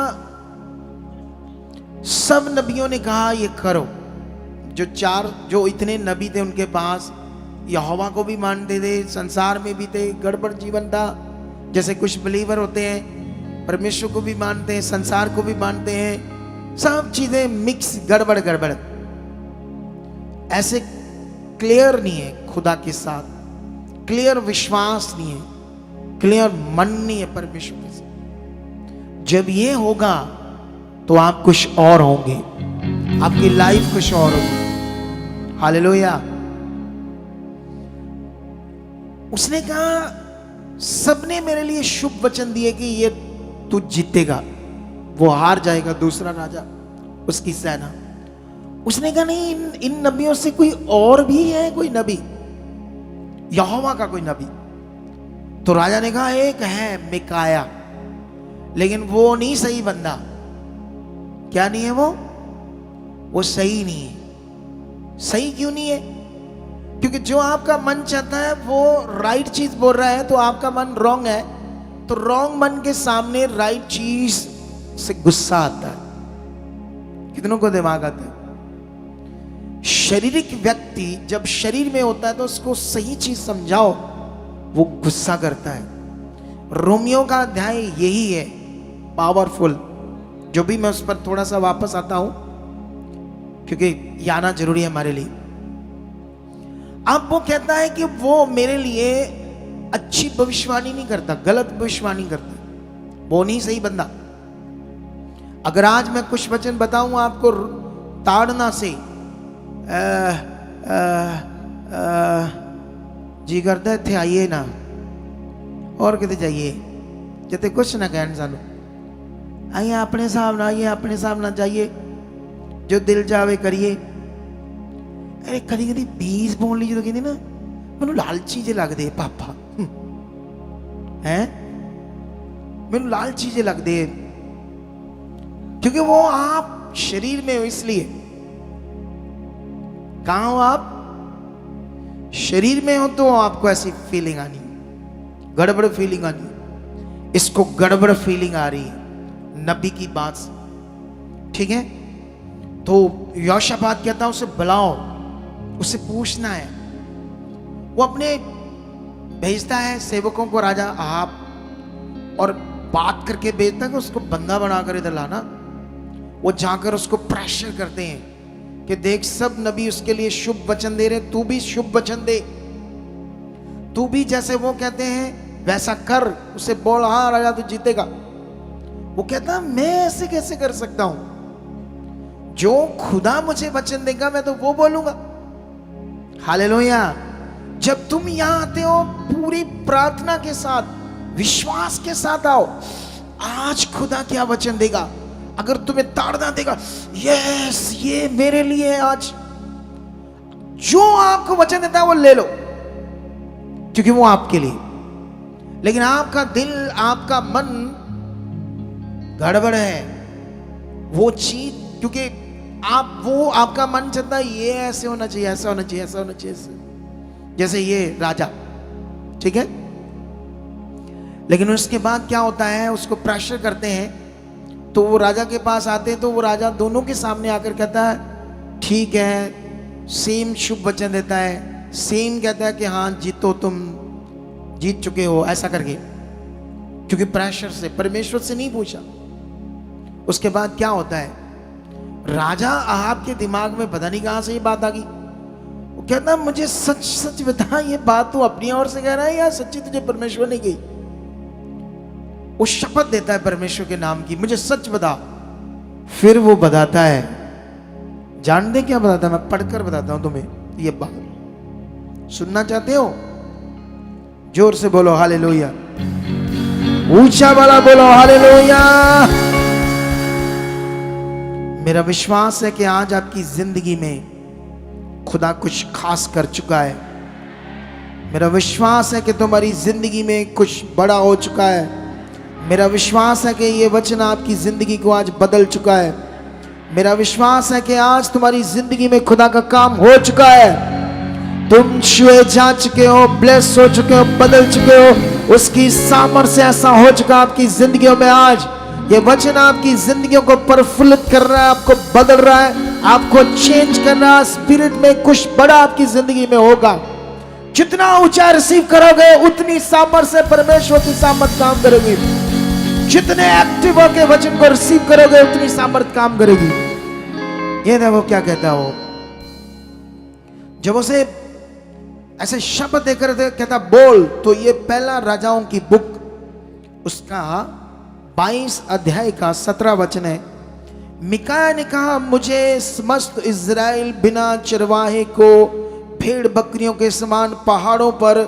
सब नबियों ने कहा ये करो। जो इतने नबी थे उनके पास, यहोवा को भी मानते थे, संसार में भी थे, गड़बड़ जीवन था। जैसे कुछ बिलीवर होते हैं, परमेश्वर को भी मानते हैं, संसार को भी मानते हैं, सब चीजें मिक्स, गड़बड़ गड़बड़, ऐसे क्लियर नहीं है खुदा के साथ, क्लियर विश्वास नहीं है, क्लियर मन नहीं है परमेश्वर के साथ। जब ये होगा तो आप कुछ और होंगे, आपकी लाइफ कुछ और होगी। हालेलुया। उसने कहा सबने मेरे लिए शुभ वचन दिए कि ये तू जीतेगा, वो हार जाएगा दूसरा राजा, उसकी सेना। उसने कहा नहीं, इन नबियों से कोई और भी है, कोई नबी, यहोवा का कोई नबी। तो राजा ने कहा एक है मिकाया, लेकिन वो नहीं सही बंदा। क्या नहीं है वो सही नहीं है। सही क्यों नहीं है? क्योंकि जो आपका मन चाहता है वो राइट चीज बोल रहा है, तो आपका मन रॉन्ग है, तो रॉन्ग मन के सामने राइट चीज से गुस्सा आता है। कितनों को दिमाग आता है? शारीरिक व्यक्ति जब शरीर में होता है तो उसको सही चीज समझाओ, वो गुस्सा करता है। रोमियो का अध्याय यही है, पावरफुल। जो भी मैं उस पर थोड़ा सा वापस आता हूं, क्योंकि ये आना जरूरी है हमारे लिए। अब वो कहता है कि वो मेरे लिए अच्छी भविष्यवाणी नहीं करता, गलत भविष्यवाणी करता, वो नहीं सही बंदा। अगर आज मैं कुछ वचन बताऊं आपको ताड़ना से जी करता है थे आइए ना, और कितने जाइए, जिते कुछ ना कहन सानू, आइए अपने हिसाब ना, आइए अपने हिसाब ना जाइए, जो दिल जावे करिए। अरे कदी कदी बीज बोल ली जो कहती ना, मैनू लालची जे लगदे पापा हैं, मैनू लालची जे लगदे, क्योंकि वो आप शरीर में हो, इसलिए। कहां हो आप? शरीर में हो तो आपको ऐसी फीलिंग आनी, गड़बड़ फीलिंग आनी। इसको गड़बड़ फीलिंग आ रही है नबी की बात से, ठीक है। तो यहोशापात कहता है उसे बुलाओ, उसे पूछना है। वो अपने भेजता है सेवकों को, राजा अहाब, और बात करके भेजता है कि उसको बंदा बनाकर इधर लाना। वो जाकर उसको प्रेशर करते हैं कि देख सब नबी उसके लिए शुभ वचन दे रहे, तू भी शुभ वचन दे, तू भी जैसे वो कहते हैं वैसा कर, उसे बोल हाँ राजा तू जीतेगा। वो कहता मैं ऐसे कैसे कर सकता हूं, जो खुदा मुझे वचन देगा मैं तो वो बोलूंगा। हालेलुया। जब तुम यहां आते हो पूरी प्रार्थना के साथ, विश्वास के साथ आओ। आज खुदा क्या वचन देगा? अगर तुम्हें ताड़ना देगा, यस ये मेरे लिए है, आज जो आपको वचन देता है वो ले लो, क्योंकि वो आपके लिए। लेकिन आपका दिल, आपका मन गड़बड़ है, वो चीज, क्योंकि आपका मन चाहता है ये ऐसे होना चाहिए, ऐसा होना चाहिए, ऐसा होना चाहिए, जैसे ये राजा, ठीक है। लेकिन उसके बाद क्या होता है, उसको प्रेशर करते हैं, तो वो राजा के पास आते हैं, तो वो राजा दोनों के सामने आकर कहता है ठीक है, सेम शुभ वचन देता है, सेम कहता है कि हाँ जीतो, तुम जीत चुके हो, ऐसा करके, क्योंकि प्रेशर से, परमेश्वर से नहीं पूछा। उसके बाद क्या होता है, राजा अहाब के दिमाग में पता नहीं कहां से ये बात आ गई। वो कहता मुझे सच सच बता, ये बात तू अपनी ओर से कह रहा है या सच्ची तुझे परमेश्वर ने कही? वो शपथ देता है परमेश्वर के नाम की, मुझे सच बता। फिर वो बताता है, जान दे क्या बताता है, मैं पढ़कर बताता हूं तुम्हें ये बात। सुनना चाहते हो? जोर से बोलो हालेलुया, ऊंचा वाला बोलो हालेलुया। मेरा विश्वास है कि आज आपकी जिंदगी में खुदा कुछ खास कर चुका है। मेरा विश्वास है कि तुम्हारी जिंदगी में कुछ बड़ा हो चुका है। मेरा विश्वास है कि ये वचन आपकी जिंदगी को आज बदल चुका है। मेरा विश्वास है कि आज तुम्हारी जिंदगी में खुदा का काम हो चुका है। तुम छुए जा चुके हो, ब्लेस हो चुके हो, बदल चुके हो। उसकी सामर्थ्य ऐसा हो चुका आपकी जिंदगियों में। आज ये वचन आपकी जिंदगियों को प्रफुल्लित कर रहा है, आपको बदल रहा है, आपको चेंज कर रहा है। स्पिरिट में कुछ बड़ा आपकी जिंदगी में होगा। जितना ऊंचा रिसीव करोगे उतनी सामर्थ्य से परमेश्वर की सामर्थ काम करेगी। जितने एक्टिव होकर वचन को रिसीव करोगे उतनी सामर्थ काम करेगी। ये देखो क्या कहता है वो, जब उसे ऐसे शब्द देकर कहता बोल, तो ये पहला राजाओं की बुक उसका 22 अध्याय का 17 वचन है। मिकाया ने कहा, मुझे समस्त इज़राइल बिना चरवाहे को भेड़ बकरियों के समान पहाड़ों पर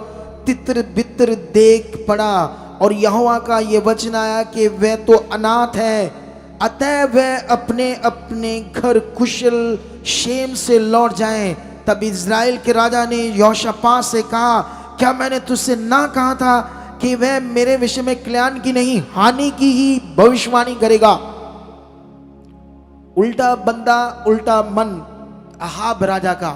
तितर बितर देख पड़ा, और यहोवा का ये वचन आया कि वह तो अनाथ है, अतः वह अपने अपने घर कुशल क्षेम से लौट जाएं। तब इज़राइल के राजा ने यहोशापात से कहा, क्या मैंने तुझसे ना कहा था कि वह मेरे विषय में कल्याण की नहीं हानि की ही भविष्यवाणी करेगा? उल्टा बंदा, उल्टा मन अहाब राजा का।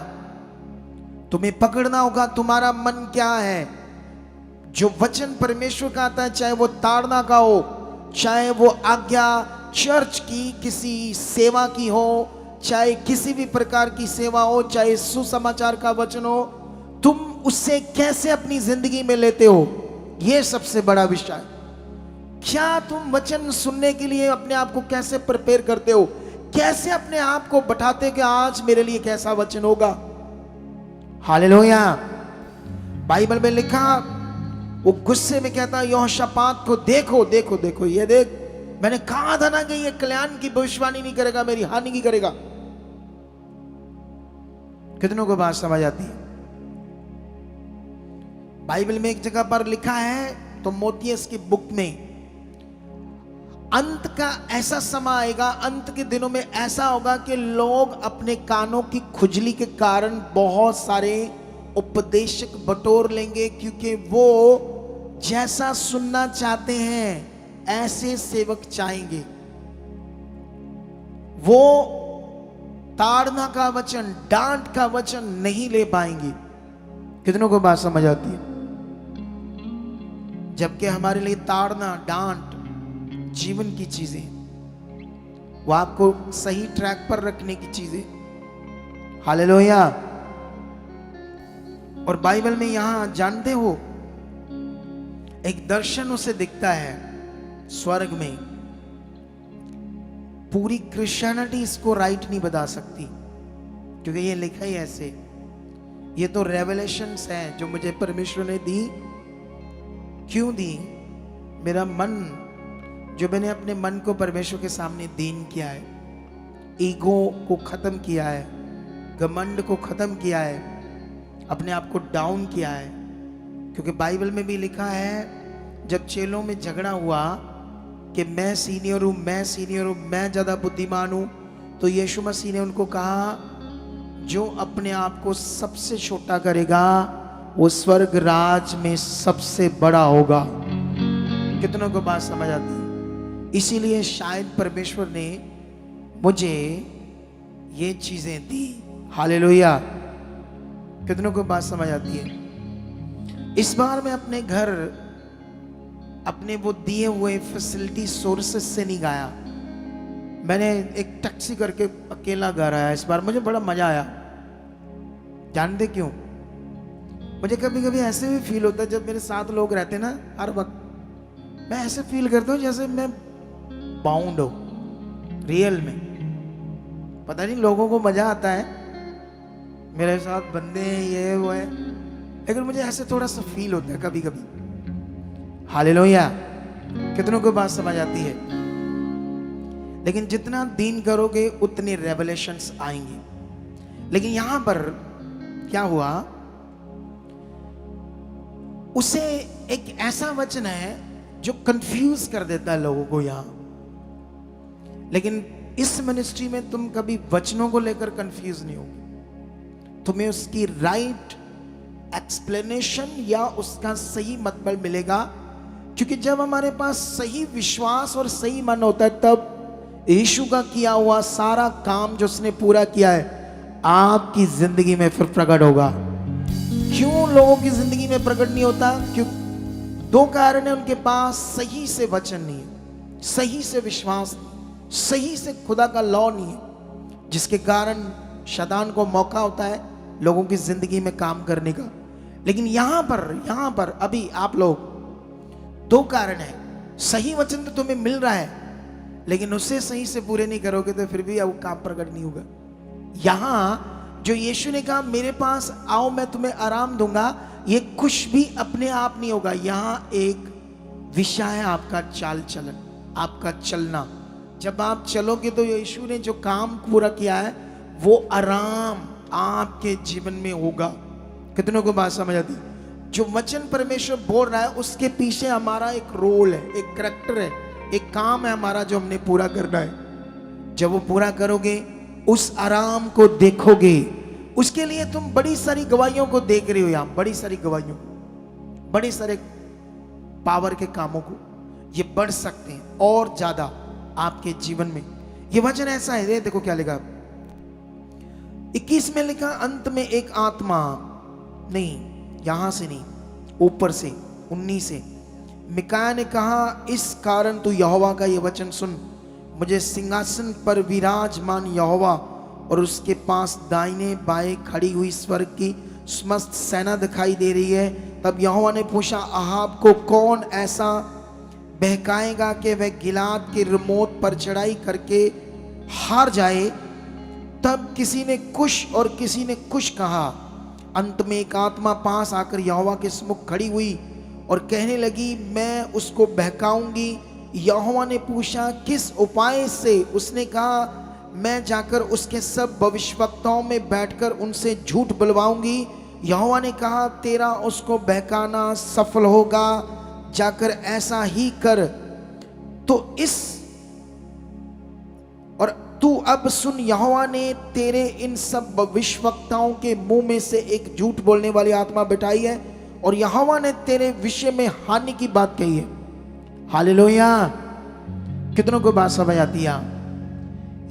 तुम्हें पकड़ना होगा तुम्हारा मन क्या है। जो वचन परमेश्वर का आता है, चाहे वो ताड़ना का हो, चाहे वो आज्ञा चर्च की किसी सेवा की हो, चाहे किसी भी प्रकार की सेवा हो, चाहे सुसमाचार का वचन हो, तुम उससे कैसे अपनी जिंदगी में लेते हो, यह सबसे बड़ा विषय है। क्या तुम वचन सुनने के लिए अपने आप को कैसे प्रिपेयर करते हो? कैसे अपने आप को बैठाते हो कि आज मेरे लिए कैसा वचन होगा? हालेलुया। बाइबल में लिखा, वो गुस्से में कहता यहोशापात को, देखो देखो देखो, ये देख, मैंने कहा था ना कि ये कल्याण की भविष्यवाणी नहीं करेगा, मेरी हानि की करेगा। कितनों को बात समझ आती है? बाइबल में एक जगह पर लिखा है, तो मोतियस की बुक में, अंत का ऐसा समय आएगा, अंत के दिनों में ऐसा होगा कि लोग अपने कानों की खुजली के कारण बहुत सारे उपदेशक बटोर लेंगे, क्योंकि वो जैसा सुनना चाहते हैं ऐसे सेवक चाहेंगे। वो ताड़ना का वचन, डांट का वचन नहीं ले पाएंगे। कितनों को बात समझ आती है? जबकि हमारे लिए ताड़ना, डांट जीवन की चीजें, वो आपको सही ट्रैक पर रखने की चीजें। हालेलुया। और बाइबल में यहां जानते हो, एक दर्शन उसे दिखता है स्वर्ग में। पूरी क्रिश्चियनिटी इसको राइट नहीं बता सकती, क्योंकि ये लिखा ही ऐसे। ये तो रेवलेशंस हैं जो मुझे परमेश्वर ने दी। क्यों दी? मेरा मन, जो मैंने अपने मन को परमेश्वर के सामने दीन किया है, ईगो को खत्म किया है, घमंड को खत्म किया है, अपने आप को डाउन किया है। क्योंकि बाइबल में भी लिखा है, जब चेलों में झगड़ा हुआ कि मैं सीनियर हूं, मैं सीनियर हूं, मैं ज्यादा बुद्धिमान हूं, तो यीशु मसीह ने उनको कहा, जो अपने आप को सबसे छोटा करेगा वो स्वर्ग राज में सबसे बड़ा होगा। कितनों को बात समझ आती है? इसीलिए शायद परमेश्वर ने मुझे ये चीजें दी। हालेलुया। कितनों को बात समझ आती है? इस बार मैं अपने घर अपने वो दिए हुए फैसिलिटी सोर्सेस से नहीं गाया। मैंने एक टैक्सी करके अकेला गा रहा है इस बार। मुझे बड़ा मजा आया। जानते क्यों? मुझे कभी कभी ऐसे भी फील होता है जब मेरे साथ लोग रहते हैं ना, हर वक्त मैं ऐसे फील करता हूँ जैसे मैं बाउंड हो रियल में। पता नहीं लोगों को मजा आता है, मेरे साथ बंदे हैं, ये वो है, लेकिन मुझे ऐसे थोड़ा सा फील होता है कभी कभी। हालेलुया। कितनों को बात समझ आती है? लेकिन जितना दिन करोगे उतने रेवलेशंस आएंगे। लेकिन यहां पर क्या हुआ, उसे एक ऐसा वचन है जो कंफ्यूज कर देता है लोगों को यहां। लेकिन इस मिनिस्ट्री में तुम कभी वचनों को लेकर कंफ्यूज नहीं होगे। तुम्हें उसकी राइट एक्सप्लेनेशन या उसका सही मतलब मिलेगा। क्योंकि जब हमारे पास सही विश्वास और सही मन होता है, तब यीशु का किया हुआ सारा काम जो उसने पूरा किया है आपकी जिंदगी में फिर प्रकट होगा। क्यों लोगों की जिंदगी में प्रकट नहीं होता? क्यों? दो कारण है, उनके पास सही से वचन नहीं है, सही से विश्वास नहीं, सही से खुदा का लॉ नहीं है, जिसके कारण शैतान को मौका होता है लोगों की जिंदगी में काम करने का। लेकिन यहां पर अभी आप लोग, दो कारण है। सही वचन तो तुम्हें मिल रहा है, लेकिन उसे सही से पूरे नहीं करोगे तो फिर भी वो काम प्रकट नहीं होगा। यहां जो यीशु ने कहा, मेरे पास आओ मैं तुम्हें आराम दूंगा, ये कुछ भी अपने आप नहीं होगा। यहां एक विषय है आपका चाल चलन, आपका चलना। जब आप चलोगे तो यीशु ने जो काम पूरा किया है वो आराम आपके जीवन में होगा। कितनों को बात समझ आती? जो वचन परमेश्वर बोल रहा है उसके पीछे हमारा एक रोल है, एक करैक्टर है, एक काम है हमारा जो हमने पूरा करना है। जब वो पूरा करोगे उस आराम को देखोगे। उसके लिए तुम बड़ी सारी गवाहियों को देख रहे हो यहां, बड़ी सारी गवाहियों, बड़े सारे पावर के कामों को। ये बढ़ सकते हैं और ज्यादा आपके जीवन में। ये वचन ऐसा है, देखो क्या लिखा 21 में लिखा, अंत में एक आत्मा, नहीं यहां से नहीं, ऊपर से 19 से, मिकाया ने कहा, इस कारण तू यहोवा का ये वचन सुन, मुझे सिंहासन पर विराजमान यहोवा और उसके पास दाहिने बाएं खड़ी हुई स्वर्ग की समस्त सेना दिखाई दे रही है। तब यहोवा ने पूछा, अहाब को कौन ऐसा बहकाएगा कि वह गिलाद के रिमोट पर चढ़ाई करके हार जाए? तब किसी ने कुश और किसी ने कुश कहा। अंत में एक आत्मा पास आकर यहोवा के सम्मुख खड़ी हुई और कहने लगी, मैं उसको बहकाऊंगी। यहोवा ने पूछा, किस उपाय से? उसने कहा, मैं जाकर उसके सब भविष्यवक्ताओं में बैठकर उनसे झूठ बुलवाऊंगी। यहोवा ने कहा, तेरा उसको बहकाना सफल होगा, जाकर ऐसा ही कर। तो इस और तू अब सुन, यहोवा ने तेरे इन सब भविष्यवक्ताओं के मुंह में से एक झूठ बोलने वाली आत्मा बिठाई है और यहोवा ने तेरे विषय में हानि की बात कही है। हालेलुया। कितनों को बात समझ आती है?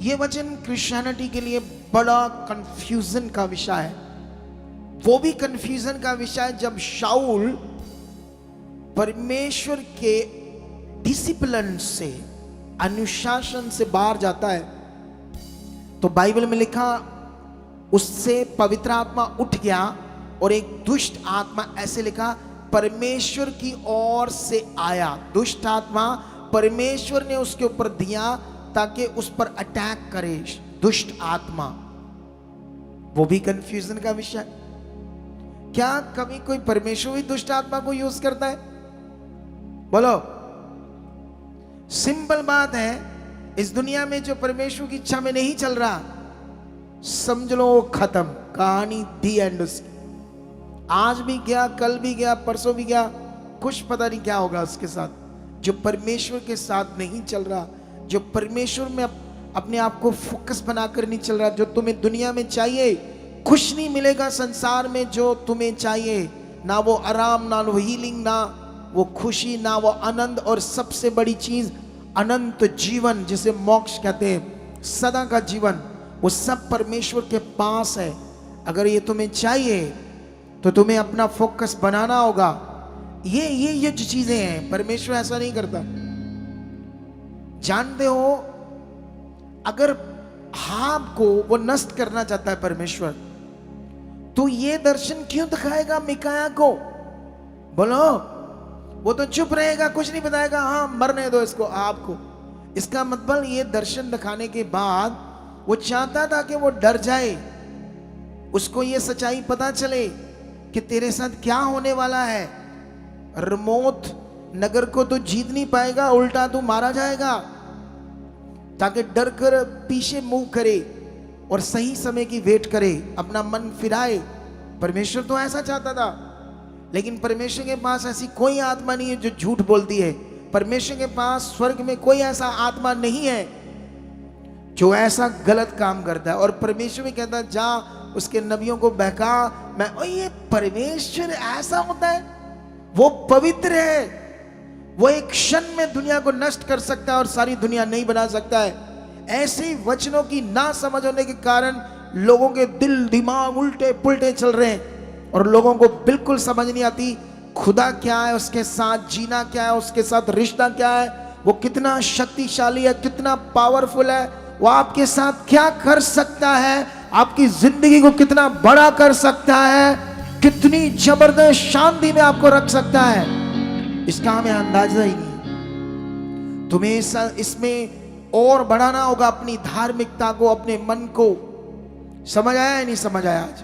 ये वचन क्रिश्चियनिटी के लिए बड़ा कंफ्यूजन का विषय है। वो भी कंफ्यूजन का विषय जब शाऊल परमेश्वर के डिसिप्लिन से, अनुशासन से बाहर जाता है, तो बाइबल में लिखा, उससे पवित्र आत्मा उठ गया और एक दुष्ट आत्मा, ऐसे लिखा, परमेश्वर की ओर से आया। दुष्ट आत्मा परमेश्वर ने उसके ऊपर दिया ताकि उस पर अटैक करे। दुष्ट आत्मा, वो भी कंफ्यूजन का विषय। क्या कभी कोई परमेश्वर भी दुष्ट आत्मा को यूज करता है? बोलो। सिंपल बात है, इस दुनिया में जो परमेश्वर की इच्छा में नहीं चल रहा, समझ लो खत्म, कहानी दी एंड उसकी। आज भी गया, कल भी गया, परसों भी गया, कुछ पता नहीं क्या होगा उसके साथ। जो परमेश्वर के साथ नहीं चल रहा, जो परमेश्वर में अपने आप को फोकस बनाकर नहीं चल रहा, जो तुम्हें दुनिया में चाहिए, कुछ नहीं मिलेगा संसार में जो तुम्हें चाहिए। ना वो आराम, ना वो हीलिंग, ना वो खुशी, ना वो आनंद, और सबसे बड़ी चीज अनंत जीवन, जिसे मोक्ष कहते हैं, सदा का जीवन, वो सब परमेश्वर के पास है। अगर ये तुम्हें चाहिए तो तुम्हें अपना फोकस बनाना होगा। ये जो चीजें हैं, परमेश्वर ऐसा नहीं करता। जानते हो, अगर हाब को वो नष्ट करना चाहता है परमेश्वर, तो ये दर्शन क्यों दिखाएगा मिकाया को? बोलो, वो तो चुप रहेगा, कुछ नहीं बताएगा, हाँ मरने दो इसको, आपको। इसका मतलब ये दर्शन दिखाने के बाद वो चाहता था कि वो डर जाए, उसको ये सच्चाई पता चले कि तेरे साथ क्या होने वाला है। रमोत नगर को तो जीत नहीं पाएगा, उल्टा तू मारा जाएगा, ताकि डर कर पीछे मुंह करे और सही समय की वेट करे, अपना मन फिराए। परमेश्वर तो ऐसा चाहता था, लेकिन परमेश्वर के पास ऐसी कोई आत्मा नहीं है जो झूठ बोलती है। परमेश्वर के पास स्वर्ग में कोई ऐसा आत्मा नहीं है जो ऐसा गलत काम करता है। और परमेश्वर भी कहता है, जा उसके नबियों को बहका। मैं, ओ ये परमेश्वर ऐसा होता है, वो पवित्र है, वो एक क्षण में दुनिया को नष्ट कर सकता है और सारी दुनिया नहीं बना सकता है। ऐसे वचनों की ना समझ होने के कारण लोगों के दिल दिमाग उल्टे पुल्टे चल रहे हैं और लोगों को बिल्कुल समझ नहीं आती खुदा क्या है, उसके साथ जीना क्या है, उसके साथ रिश्ता क्या है, वो कितना शक्तिशाली है, कितना पावरफुल है, वो आपके साथ क्या कर सकता है, आपकी जिंदगी को कितना बड़ा कर सकता है, कितनी जबरदस्त शांति में आपको रख सकता है, इसका हमें अंदाजा ही नहीं। तुम्हें इसमें और बढ़ाना होगा अपनी धार्मिकता को, अपने मन को। समझ आया या नहीं समझ आया आज?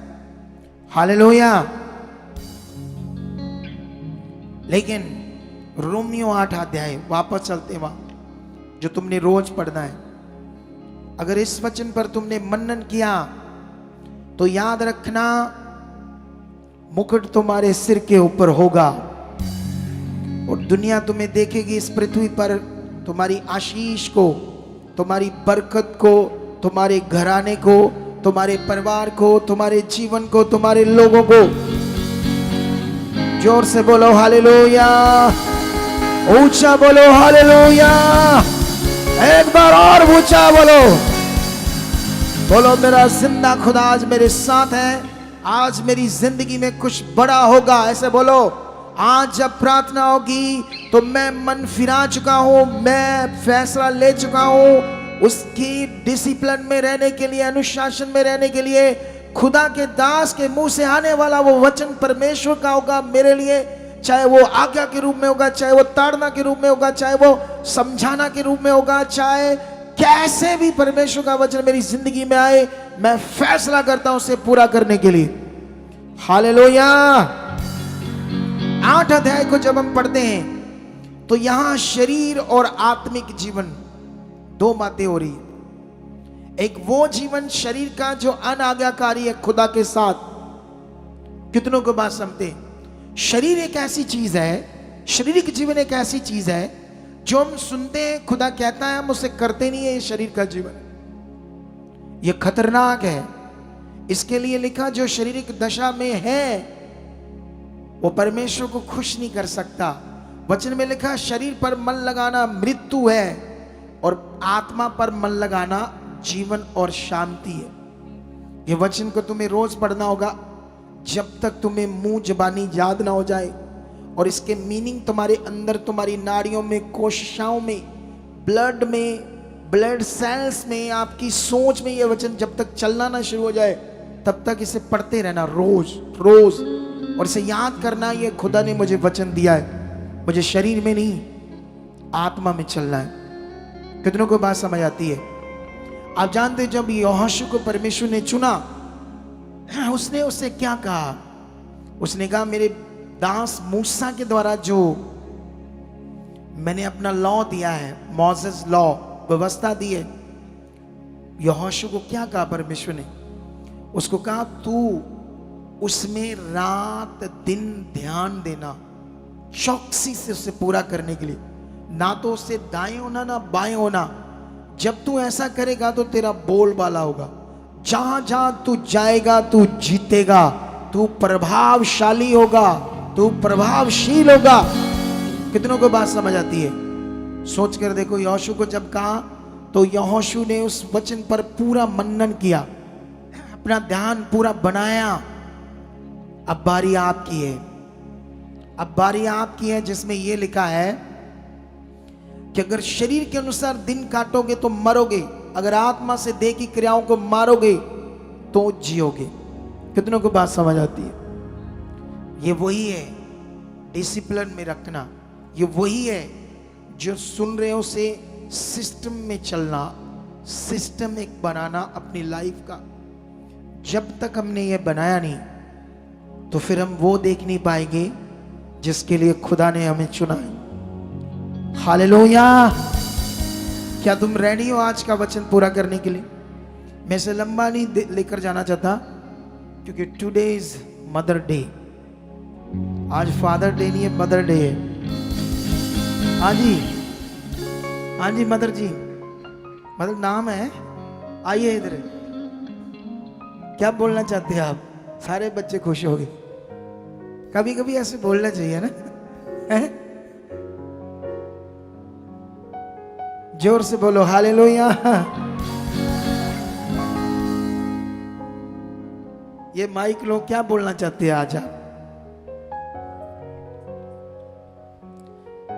हालेलुया। लेकिन रोमियो 8 अध्याय, वापस चलते वहां जो तुमने रोज पढ़ना है। अगर इस वचन पर तुमने मनन किया तो याद रखना, मुकुट तुम्हारे सिर के ऊपर होगा और दुनिया तुम्हें देखेगी इस पृथ्वी पर तुम्हारी आशीष को, तुम्हारी बरकत को, तुम्हारे घराने को, तुम्हारे परिवार को, तुम्हारे जीवन को, तुम्हारे लोगों को। जोर से बोलो हालेलुया, ऊंचा बोलो हालेलुया, एक बार और ऊंचा बोलो। बोलो, मेरा जिंदा खुदा आज मेरे साथ है, आज मेरी जिंदगी में कुछ बड़ा होगा। ऐसे बोलो। आज जब प्रार्थना होगी तो मैं मन फिरा चुका हूं, मैं फैसला ले चुका हूं उसकी डिसिप्लिन में रहने के लिए, अनुशासन में रहने के लिए। खुदा के दास के मुंह से आने वाला वो वचन परमेश्वर का होगा मेरे लिए, चाहे वो आज्ञा के रूप में होगा, चाहे वो ताड़ना के रूप में होगा, चाहे वो समझाना के रूप में होगा, चाहे कैसे भी परमेश्वर का वचन मेरी जिंदगी में आए, मैं फैसला करता हूं उसे पूरा करने के लिए। हालेलुया। 8 अध्याय को जब हम पढ़ते हैं तो यहां शरीर और आत्मिक जीवन दो बातें हो रही है। एक वो जीवन शरीर का जो अनाज्ञाकारी है खुदा के साथ। कितनों को बात समझते हैं? शरीर एक ऐसी चीज है, शारीरिक जीवन एक ऐसी चीज है जो हम सुनते हैं, खुदा कहता है, हम उसे करते नहीं है। ये शरीर का जीवन ये खतरनाक है। इसके लिए लिखा, जो शारीरिक दशा में है वो परमेश्वर को खुश नहीं कर सकता। वचन में लिखा, शरीर पर मन लगाना मृत्यु है और आत्मा पर मन लगाना जीवन और शांति है। ये वचन को तुम्हें रोज पढ़ना होगा जब तक तुम्हें मुंह जबानी याद ना हो जाए, और इसके मीनिंग तुम्हारे अंदर, तुम्हारी नाड़ियों में, कोशिकाओं में, ब्लड में, ब्लड सेल्स में, आपकी सोच में ये वचन जब तक चलना ना शुरू हो जाए तब तक इसे पढ़ते रहना रोज रोज, और इसे याद करना, ये खुदा ने मुझे वचन दिया है, मुझे शरीर में नहीं आत्मा में चलना है। कितनों को बात समझ आती है? आप जानते हैं, जब यहोशू को परमेश्वर ने चुना, उसने उससे क्या कहा? उसने कहा, मेरे दास मूसा के द्वारा जो मैंने अपना लॉ दिया है, मोसेस लॉ, व्यवस्था दी है, यहोशू को क्या कहा परमेश्वर ने? उसको कहा, तू उसमें रात दिन ध्यान देना, चौकसी से उसे पूरा करने के लिए। ना तो उससे दाएं होना ना बाएं होना। जब तू ऐसा करेगा तो तेरा बोलबाला होगा। जहां जहां तू जाएगा तू जीतेगा, तू प्रभावशाली होगा, तू प्रभावशील होगा। कितनों को बात समझ आती है? सोच कर देखो, यहोशू को जब कहा तो यहोशू ने उस वचन पर पूरा मनन किया, अपना ध्यान पूरा बनाया। अब बारी आपकी है, अब बारी आपकी है, जिसमें यह लिखा है कि अगर शरीर के अनुसार दिन काटोगे तो मरोगे, अगर आत्मा से देह की क्रियाओं को मारोगे तो जियोगे। कितनों को बात समझ आती है? ये वही है डिसिप्लिन में रखना, ये वही है जो सुन रहे हो उसे सिस्टम में चलना, सिस्टम एक बनाना अपनी लाइफ का। जब तक हमने ये बनाया नहीं तो फिर हम वो देख नहीं पाएंगे जिसके लिए खुदा ने हमें चुना है। हालेलुया! क्या तुम रेडी हो आज का वचन पूरा करने के लिए? मैं इसे लंबा नहीं लेकर जाना चाहता, क्योंकि टुडे इज मदर डे। आज फादर डे नहीं है, मदर डे है। हाँ जी, हाँ जी मदर जी, मतलब नाम है। आइए इधर। क्या बोलना चाहते हैं आप? सारे बच्चे खुश हो गए। कभी कभी ऐसे बोलना चाहिए ना, है? जोर से बोलो हालेलुया। ये माइक लोग क्या बोलना चाहते हैं आज आप?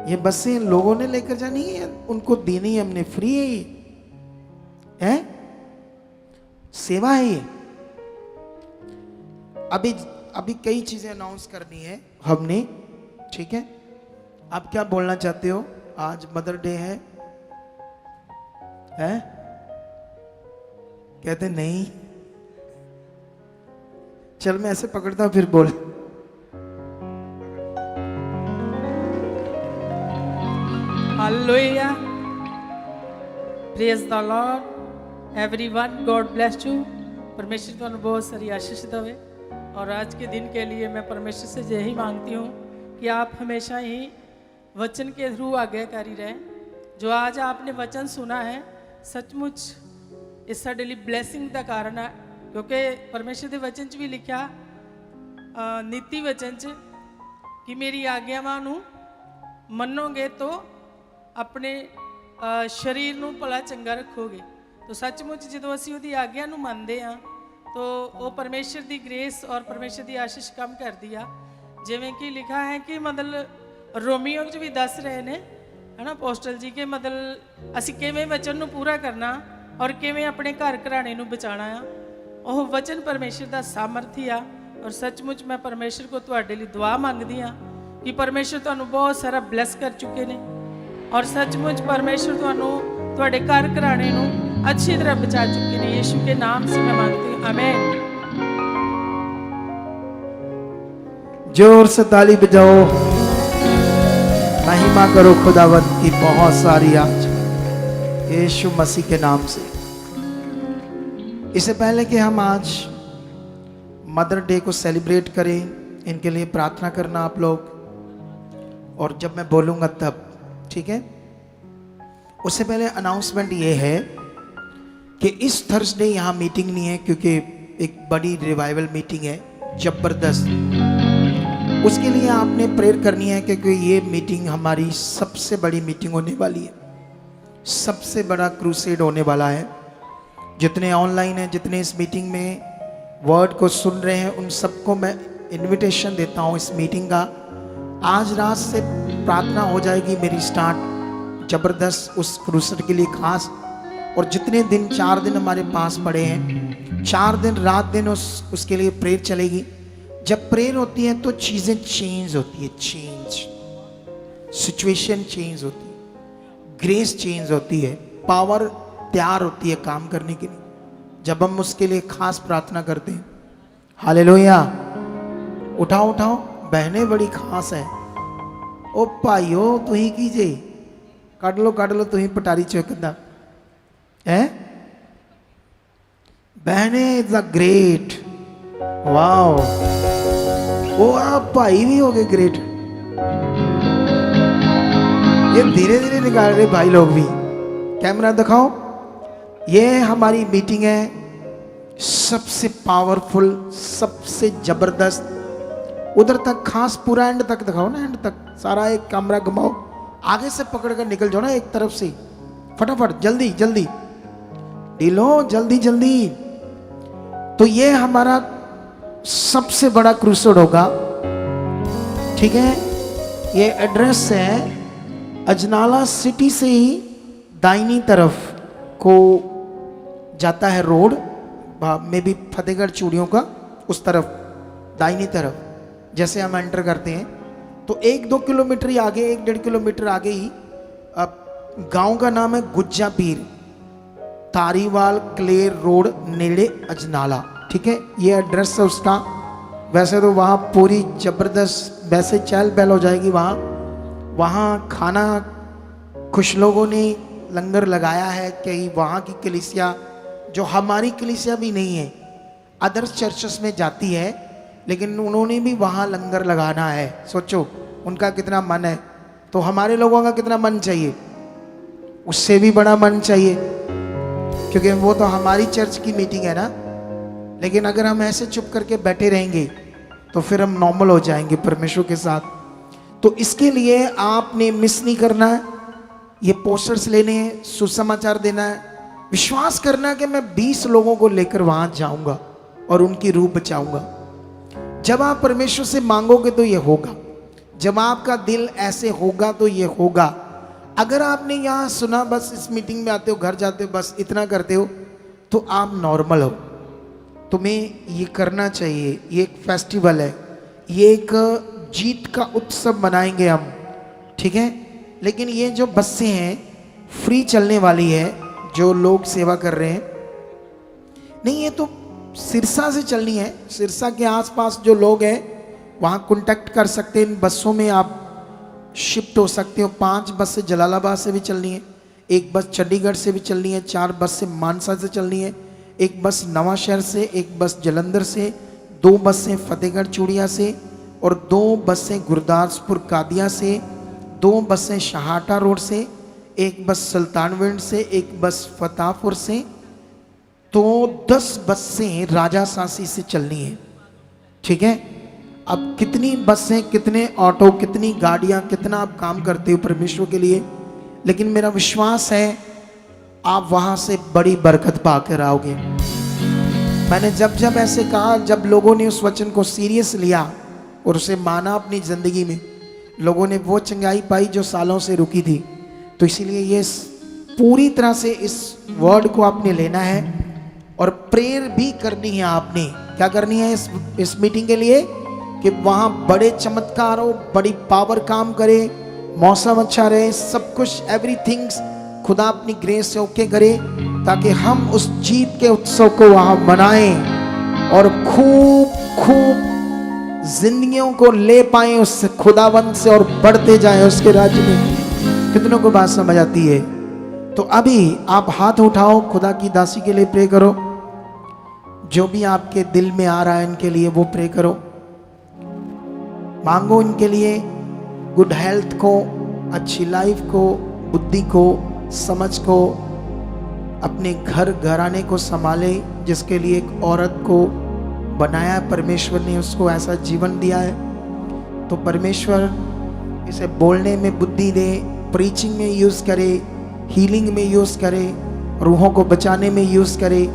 ये बसें लोगों ने लेकर जानी है, उनको देनी है हमने, फ्री है ये, है? सेवा है ये। अभी कई चीजें अनाउंस करनी है हमने, ठीक है? आप क्या बोलना चाहते हो? आज मदर डे है? कहते नहीं। चल मैं ऐसे पकड़ता हूं, फिर बोल। Hallelujah, praise the Lord everyone, God bless you. परमेश्वर ਤੁਹਾਨੂੰ बहुत सारी आशीष देवे। और आज के दिन के लिए मैं परमेश्वर से यही मांगती हूँ कि आप हमेशा ही वचन के थ्रू आज्ञाकारी रहें। जो आज आपने वचन सुना है सचमुच इस साडे लिए ब्लैसिंग का कारण है, क्योंकि परमेश्वर के वचन च भी लिखा नीति वचन च कि मेरी आज्ञावां नूं मनोगे तो अपने शरीर नूं भला चंगा रखोगे। तो सचमुच जो असीं उहदी आज्ञा नूं मनदे हां तो वो परमेश्वर की ग्रेस और परमेश्वर की आशीष कम कर दी आ। जिवें कि लिखा है कि मतलब रोमियो च भी दस रहे ने, है ना पोस्टल जी, के मतलब असीं किवें वचन नूं पूरा करना और किवें अपने घर घराणे नूं बचाना आ। ओह वचन परमेश्वर का सामर्थी आ। और सचमुच मैं परमेश्वर को तुहाडे लई दुआ मंगदी हाँ कि परमेश्वर तुहानूं बहुत सारा ब्लैस कर चुके ने और सचमुच परमेश्वर तुहानूं तुहाडे घर घराणे नूं अच्छी तरह बचा चुके हैं। यीशु के नाम से मैं मांगती हूँ, आमीन। जोर से ताली बजाओ, महिमा करो खुदावंत की बहुत सारी आज यीशु मसीह के नाम से। इससे पहले कि हम आज मदर डे को सेलिब्रेट करें, इनके लिए प्रार्थना करना आप लोग, और जब मैं बोलूँगा तब, ठीक है? उससे पहले अनाउंसमेंट ये है कि इस थर्सडे यहाँ मीटिंग नहीं है, क्योंकि एक बड़ी रिवाइवल मीटिंग है जबरदस्त। उसके लिए आपने प्रेयर करनी है, क्योंकि ये मीटिंग हमारी सबसे बड़ी मीटिंग होने वाली है, सबसे बड़ा क्रूसेड होने वाला है। जितने ऑनलाइन हैं, जितने इस मीटिंग में वर्ड को सुन रहे हैं, उन सबको मैं इनविटेशन देता हूँ इस मीटिंग का। आज रात से प्रार्थना हो जाएगी मेरी स्टार्ट जबरदस्त उस क्रूसेड के लिए खास। और जितने दिन 4 दिन हमारे पास पड़े हैं, 4 दिन रात दिन उसके लिए प्रेयर चलेगी। जब प्रेयर होती है तो चीज़ें चेंज होती है, चेंज सिचुएशन चेंज होती है, ग्रेस चेंज होती है, पावर तैयार होती है काम करने के लिए जब हम उसके लिए खास प्रार्थना करते हैं। हालेलुया! उठाओ उठाओ, बहनें बड़ी खास है। ओ भाइयों तु ही कीजिए, कट लो तु ही पटारी चौकदा है। बहनें इज अ ग्रेट, वाओ, वो आप भाई भी हो गए ग्रेट। ये धीरे धीरे निकाल रहे भाई लोग भी। कैमरा दिखाओ। ये हमारी मीटिंग है, सबसे पावरफुल, सबसे जबरदस्त। उधर तक खास पूरा एंड तक दिखाओ ना, एंड तक सारा एक कैमरा घुमाओ, आगे से पकड़ कर निकल जाओ ना एक तरफ से, फटाफट जल्दी जल्दी ढीलो, जल्दी जल्दी। तो ये हमारा सबसे बड़ा क्रूसेड होगा, ठीक है। ये एड्रेस है अजनाला सिटी से ही दाहिनी तरफ को जाता है रोड, में भी फतेहगढ़ चूड़ियों का उस तरफ दाहिनी तरफ जैसे हम एंटर करते हैं तो 1-2 किलोमीटर ही आगे, 1-1.5 किलोमीटर आगे ही गांव का नाम है गुज्जा पीर, तारीवाल क्लेर रोड नेड़े अजनाला, ठीक है। ये एड्रेस है उसका। वैसे तो वहाँ पूरी जबरदस्त वैसे चहल पहल हो जाएगी वहाँ खाना कुछ लोगों ने लंगर लगाया है कि वहाँ की कलीसिया, जो हमारी कलीसिया भी नहीं है, अदर्स चर्चेस में जाती है, लेकिन उन्होंने भी वहाँ लंगर लगाना है। सोचो उनका कितना मन है, तो हमारे लोगों का कितना मन चाहिए, उससे भी बड़ा मन चाहिए, क्योंकि वो तो हमारी चर्च की मीटिंग है ना। लेकिन अगर हम ऐसे चुप करके बैठे रहेंगे तो फिर हम नॉर्मल हो जाएंगे परमेश्वर के साथ। तो इसके लिए आपने मिस नहीं करना है, ये पोस्टर्स लेने हैं, सुसमाचार देना है, विश्वास करना कि मैं 20 लोगों को लेकर वहां जाऊंगा और उनकी रूह बचाऊंगा। जब आप परमेश्वर से मांगोगे तो ये होगा, जब आपका दिल ऐसे होगा तो ये होगा। अगर आपने यहाँ सुना, बस इस मीटिंग में आते हो, घर जाते हो, बस इतना करते हो, तो आप नॉर्मल हो। तुम्हें ये करना चाहिए। ये एक फेस्टिवल है, ये एक जीत का उत्सव मनाएंगे हम, ठीक है। लेकिन ये जो बसें हैं फ्री चलने वाली है, जो लोग सेवा कर रहे हैं, नहीं ये तो सिरसा से चलनी है। सिरसा के आसपास जो लोग हैं वहाँ कांटेक्ट कर सकते हैं, इन बसों में आप शिफ्ट हो सकते हो। 5 बस से जलालाबाद से भी चलनी है, 1 बस चंडीगढ़ से भी चलनी है, 4 बस से मानसा से चलनी है, 1 बस नवा शहर से, 1 बस जलंधर से, 2 बसें फतेहगढ़ चूड़िया से और 2 बसें गुरदासपुर कादिया से, 2 बसें शाहाटा रोड से, 1 बस सुल्तानविंड से, 1 बस फतेहपुर से, तो 10 बसें राजा सांसी से चलनी है, ठीक है। अब कितनी बसें, कितने ऑटो, कितनी गाड़ियां, कितना आप काम करते हो परमेश्वर के लिए, लेकिन मेरा विश्वास है आप वहां से बड़ी बरकत पाकर आओगे। मैंने जब जब ऐसे कहा, जब लोगों ने उस वचन को सीरियस लिया और उसे माना अपनी जिंदगी में, लोगों ने वो चंगाई पाई जो सालों से रुकी थी। तो इसीलिए ये पूरी तरह से इस वर्ड को आपने लेना है और प्रेयर भी करनी है। आपने क्या करनी है इस मीटिंग के लिए, कि वहाँ बड़े चमत्कार हो, बड़ी पावर काम करे, मौसम अच्छा रहे, सब कुछ एवरीथिंग्स खुदा अपनी ग्रेस से ओके करे, ताकि हम उस जीत के उत्सव को वहाँ मनाएं और खूब खूब जिंदगियों को ले पाएं उस खुदावंत से और बढ़ते जाएं उसके राज्य में। कितनों को बात समझ आती है? तो अभी आप हाथ उठाओ, खुदा की दासी के लिए प्रे करो, जो भी आपके दिल में आ रहा है इनके लिए वो प्रे करो, मांगो इनके लिए गुड हेल्थ को, अच्छी लाइफ को, बुद्धि को, समझ को, अपने घर घराने को संभाले, जिसके लिए एक औरत को बनाया परमेश्वर ने, उसको ऐसा जीवन दिया है। तो परमेश्वर इसे बोलने में बुद्धि दे, प्रीचिंग में यूज़ करे, हीलिंग में यूज़ करे, रूहों को बचाने में यूज़ करे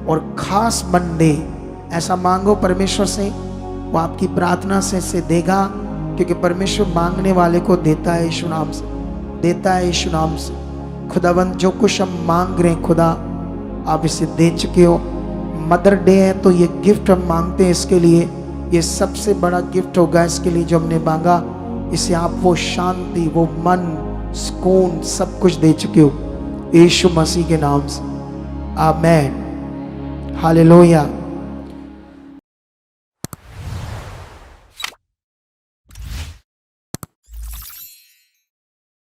और खास मन दे। ऐसा मांगो परमेश्वर से, वो आपकी प्रार्थना से देगा, क्योंकि परमेश्वर मांगने वाले को देता है यीशु नाम से, देता है यीशु नाम से। खुदावंत जो कुछ हम मांग रहे हैं खुदा आप इसे दे चुके हो। मदर डे है तो ये गिफ्ट हम मांगते हैं इसके लिए, ये सबसे बड़ा गिफ्ट होगा इसके लिए जो हमने मांगा। इसे आप वो शांति, वो मन, सुकून सब कुछ दे चुके हो यीशु मसीह के नाम से। आमेन, हालेलुया।